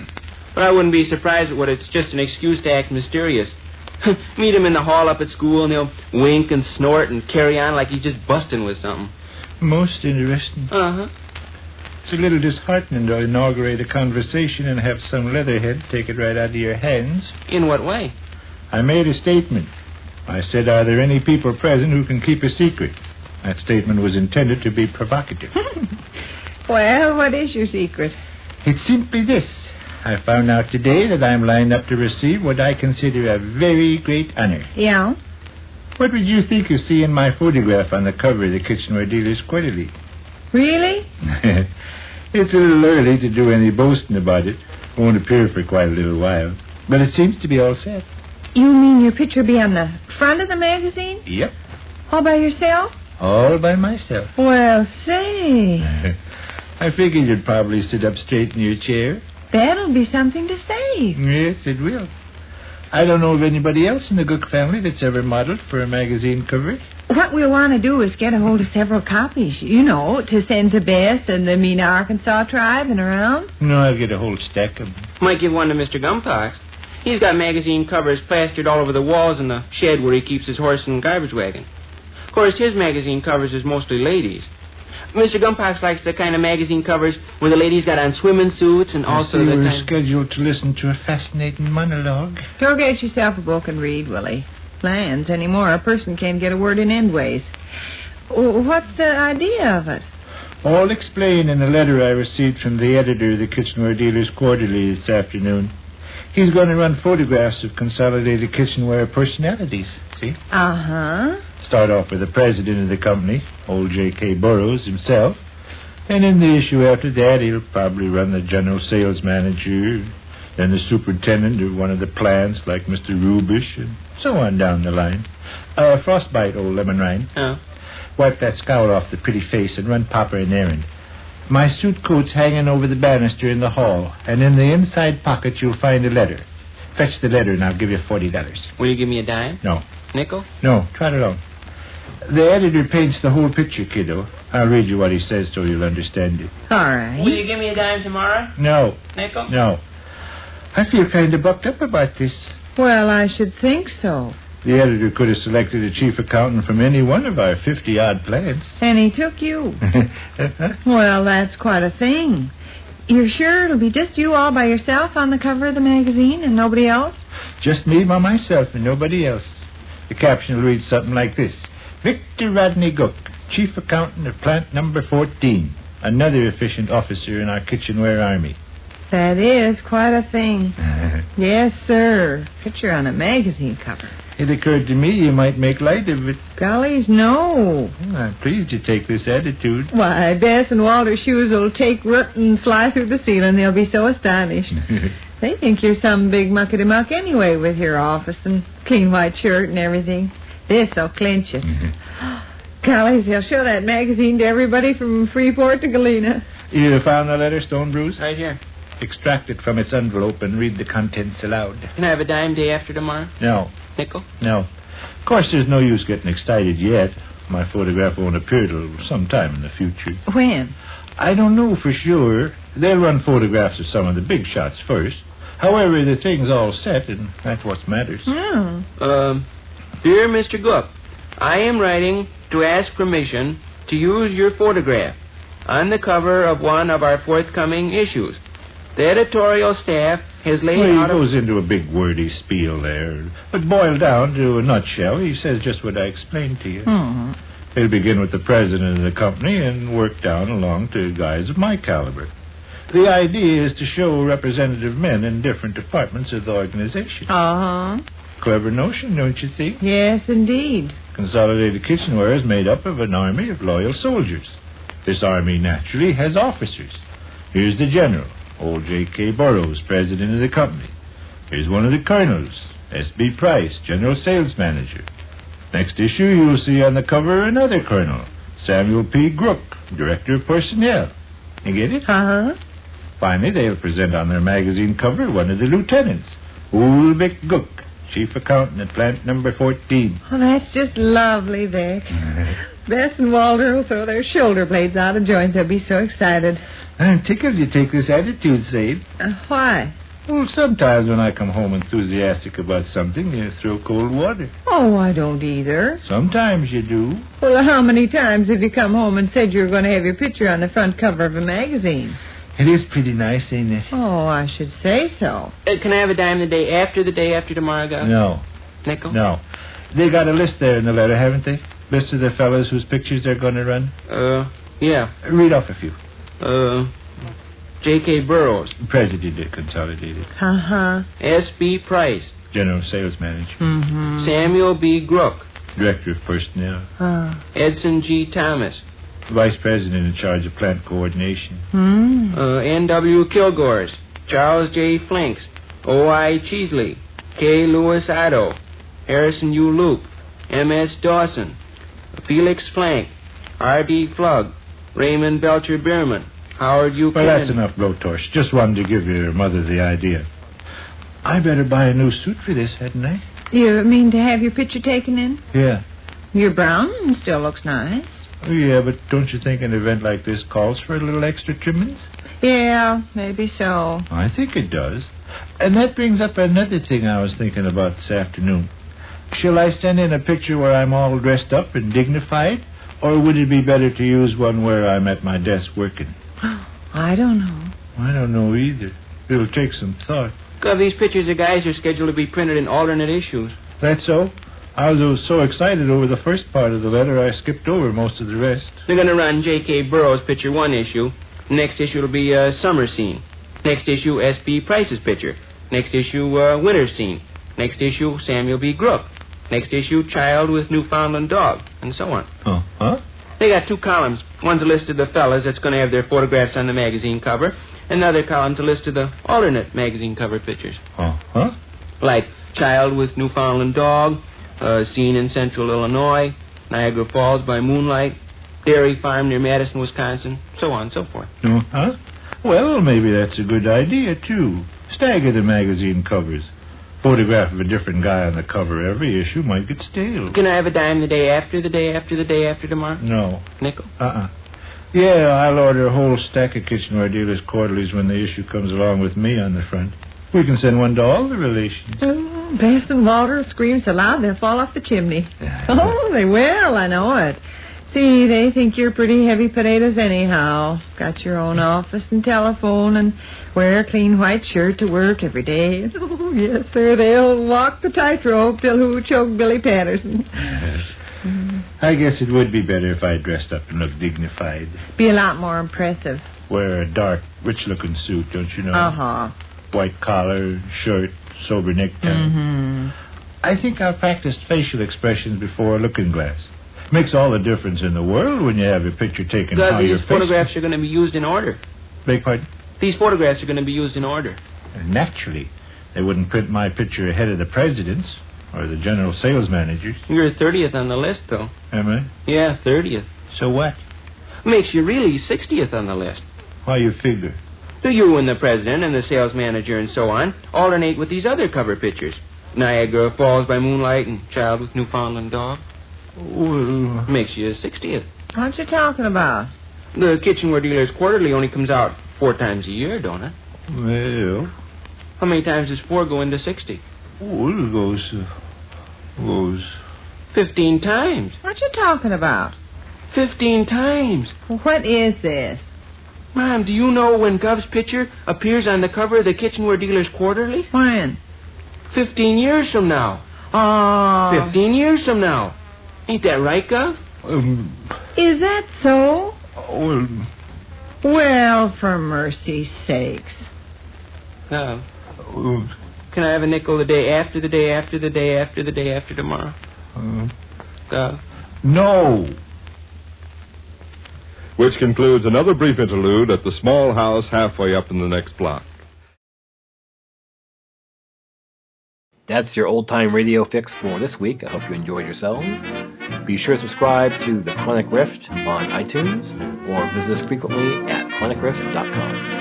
But I wouldn't be surprised at what it's just an excuse to act mysterious. Meet him in the hall up at school and he'll wink and snort and carry on like he's just busting with something. Most interesting. Uh-huh. It's a little disheartening to inaugurate a conversation and have some leatherhead take it right out of your hands. In what way? I made a statement. I said, are there any people present who can keep a secret? That statement was intended to be provocative. Well, what is your secret? It's simply this. I found out today that I'm lined up to receive what I consider a very great honor. Yeah? What would you think of seeing my photograph on the cover of the Kitchenware Dealer's Quarterly? Really? It's a little early to do any boasting about it. Won't appear for quite a little while. But it seems to be all set. You mean your picture be on the front of the magazine? Yep. All by yourself? All by myself. Well, say. I figured you'd probably sit up straight in your chair. That'll be something to say. Yes, it will. I don't know of anybody else in the Gook family that's ever modeled for a magazine cover. What we'll want to do is get a hold of several copies, to send to Bess and the Mena, Arkansas tribe and around. No, I'll get a whole stack of them. Might give one to Mr. Gumpox. He's got magazine covers plastered all over the walls in the shed where he keeps his horse and garbage wagon. Of course, his magazine covers is mostly ladies. Mr. Gumpox likes the kind of magazine covers where the ladies got on swimming suits and also the we're kind... scheduled to listen to a fascinating monologue. Go get yourself a book and read, Willie. Plans anymore. A person can't get a word in endways. What's the idea of it? All explained in a letter I received from the editor of the Kitchenware Dealers Quarterly this afternoon. He's going to run photographs of consolidated kitchenware personalities, see? Uh-huh. Start off with the president of the company, old J.K. Burroughs himself. And in the issue after that, he'll probably run the general sales manager, then the superintendent of one of the plants, like Mr. Rubish, and so on down the line. Frostbite, old lemon rind. Oh. Wipe that scowl off the pretty face and run Papa an errand. My suit coat's hanging over the banister in the hall, and in the inside pocket you'll find a letter. Fetch the letter and I'll give you $40. Will you give me a dime? No. Nickel? No, trot along. The editor paints the whole picture, kiddo. I'll read you what he says so you'll understand it. All right. Will you give me a dime tomorrow? No. Nickel? No. I feel kind of bucked up about this. Well, I should think so. The editor could have selected a chief accountant from any one of our 50-odd plants. And he took you. Well, that's quite a thing. You're sure it'll be just you all by yourself on the cover of the magazine and nobody else? Just me by myself and nobody else. The caption will read something like this. Victor Rodney Gook, chief accountant of plant number 14. Another efficient officer in our kitchenware army. That is quite a thing. Yes, sir. Picture on a magazine cover. It occurred to me you might make light of it. Gollies, no. Well, I'm pleased you take this attitude. Why, Bess and Walter's shoes will take root and fly through the ceiling. They'll be so astonished. They think you're some big muckety-muck anyway with your office and clean white shirt and everything. This'll clinch it. Gollies, they'll show that magazine to everybody from Freeport to Galena. You found the letter, Stone Bruce? Right here. Extract it from its envelope and read the contents aloud. Can I have a dime day after tomorrow? No. Nickel? No. Of course, there's no use getting excited yet. My photograph won't appear till sometime in the future. When? I don't know for sure. They'll run photographs of some of the big shots first. However, the thing's all set, and that's what matters. Dear Mr. Gook, I am writing to ask permission to use your photograph on the cover of one of our forthcoming issues. The editorial staff has laid out... He goes into a big wordy spiel there. But boiled down to a nutshell, he says just what I explained to you. Mm-hmm. He'll begin with the president of the company and work down along to guys of my caliber. The idea is to show representative men in different departments of the organization. Uh-huh. Clever notion, don't you think? Yes, indeed. Consolidated Kitchenware is made up of an army of loyal soldiers. This army, naturally, has officers. Here's the general, old J.K. Burroughs, president of the company. Here's one of the colonels, S.B. Price, general sales manager. Next issue, you'll see on the cover another colonel, Samuel P. Grook, director of personnel. You get it? Uh-huh. Finally, they'll present on their magazine cover one of the lieutenants, old Vic Gook, chief accountant at plant number 14. Oh, that's just lovely, Vic. Bess and Walter will throw their shoulder blades out of joint. They'll be so excited. I'm tickled you take this attitude, Sade. Why? Well, sometimes when I come home enthusiastic about something, you throw cold water. Oh, I don't either. Sometimes you do. Well, how many times have you come home and said you were going to have your picture on the front cover of a magazine? It is pretty nice, ain't it? Oh, I should say so. Can I have a dime the day after tomorrow, guys? No. Nickel? No. They got a list there in the letter, haven't they? List of the fellows whose pictures they're going to run? Yeah. Read off a few. J.K. Burroughs. President of Consolidated. Uh-huh. S.B. Price. General sales manager. Mm-hmm. Samuel B. Grook. Director of personnel. Edson G. Thomas. Vice president in charge of plant coordination. N.W. Kilgores. Charles J. Flinks. O.I. Cheesley. K. Lewis Otto. Harrison U. Loop. M.S. Dawson. Felix Flank. R.D. Flug. Raymond Belcher Bierman. Howard U. Well, that's enough, blowtorch. Just wanted to give your mother the idea. I better buy a new suit for this, hadn't I? You mean to have your picture taken in? Yeah. You're brown and still looks nice. Oh, yeah, but don't you think an event like this calls for a little extra trimmings? Yeah, maybe so. I think it does. And that brings up another thing I was thinking about this afternoon. Shall I send in a picture where I'm all dressed up and dignified? Or would it be better to use one where I'm at my desk working? I don't know. I don't know either. It'll take some thought. These pictures of guys are scheduled to be printed in alternate issues. That's so? I was so excited over the first part of the letter, I skipped over most of the rest. They're going to run J.K. Burroughs' picture one issue. Next issue will be summer scene. Next issue, S.B. Price's picture. Next issue, winter scene. Next issue, Samuel B. Grook. Next issue, child with Newfoundland dog, and so on. Huh? They got 2 columns. One's a list of the fellas that's going to have their photographs on the magazine cover, and another column's a list of the alternate magazine cover pictures. Huh? Like child with Newfoundland dog, scene in central Illinois, Niagara Falls by moonlight, dairy farm near Madison, Wisconsin, so on and so forth. Huh? Well, maybe that's a good idea, too. Stagger the magazine covers. Photograph of a different guy on the cover every issue might get stale. Can I have a dime the day after, the day after, the day after tomorrow? No. Nickel? Yeah, I'll order a whole stack of kitchenware dealers' quarterlies when the issue comes along with me on the front. We can send one to all the relations. Oh, Bess and Walter scream so loud they'll fall off the chimney. Oh, they will, I know it. See, they think you're pretty heavy potatoes anyhow. Got your own office and telephone and wear a clean white shirt to work every day. Oh, yes, sir, they'll walk the tightrope till who choked Billy Patterson. I guess it would be better if I dressed up and looked dignified. Be a lot more impressive. Wear a dark, rich-looking suit, don't you know? Uh-huh. White collar, shirt, sober necktie. Mm-hmm. I think I'll practice facial expressions before a looking glass. Makes all the difference in the world when you have your picture taken. How These photographs are going to be used in order. Beg pardon? These photographs are going to be used in order. Naturally. They wouldn't print my picture ahead of the president's or the general sales managers. You're 30th on the list, though. Am I? Yeah, 30th. So what? Makes you really 60th on the list. How you figure? Do you and the president and the sales manager and so on alternate with these other cover pictures? Niagara Falls by moonlight and child with Newfoundland dog. Well, makes you 60th. What you talking about? The Kitchenware Dealers Quarterly only comes out 4 times a year, don't it? Well... How many times does 4 go into 60? Oh, it goes... 15 times. What you talking about? 15 times. What is this? Mom, do you know when Gov's picture appears on the cover of the Kitchenware Dealers Quarterly? When? 15 years from now. Oh. 15 years from now. Ain't that right, Gov? Is that so? Well... Well, for mercy's sakes. Gov. Can I have a nickel the day after, the day after, the day after, the day after tomorrow? Gov. No. Which concludes another brief interlude at the small house halfway up in the next block. That's your old-time radio fix for this week. I hope you enjoyed yourselves. Be sure to subscribe to The Chronic Rift on iTunes or visit us frequently at chronicrift.com.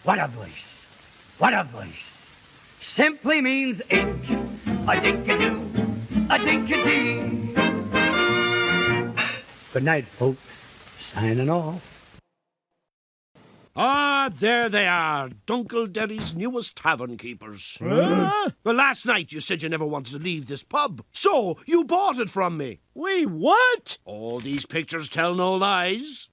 What a voice. What a voice. Simply means ink. A dink-a-doo. A dink-a-dee. Good night, folks. Signing off. Ah, there they are. Dunklederry's newest tavern keepers. Well, last night you said you never wanted to leave this pub. So, you bought it from me. Wait, what? All these pictures tell no lies.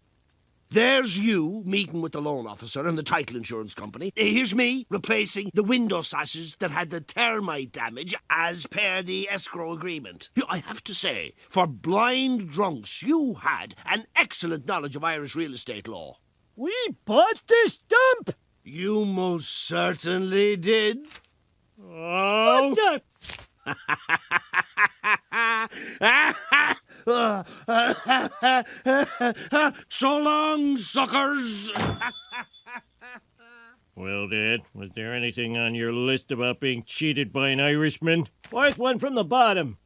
There's you meeting with the loan officer and the title insurance company. Here's me replacing the window sashes that had the termite damage as per the escrow agreement. I have to say, for blind drunks, you had an excellent knowledge of Irish real estate law. We bought this dump? You most certainly did. Oh. What the... So long, suckers. Well, Dad, was there anything on your list about being cheated by an Irishman? Fourth one from the bottom.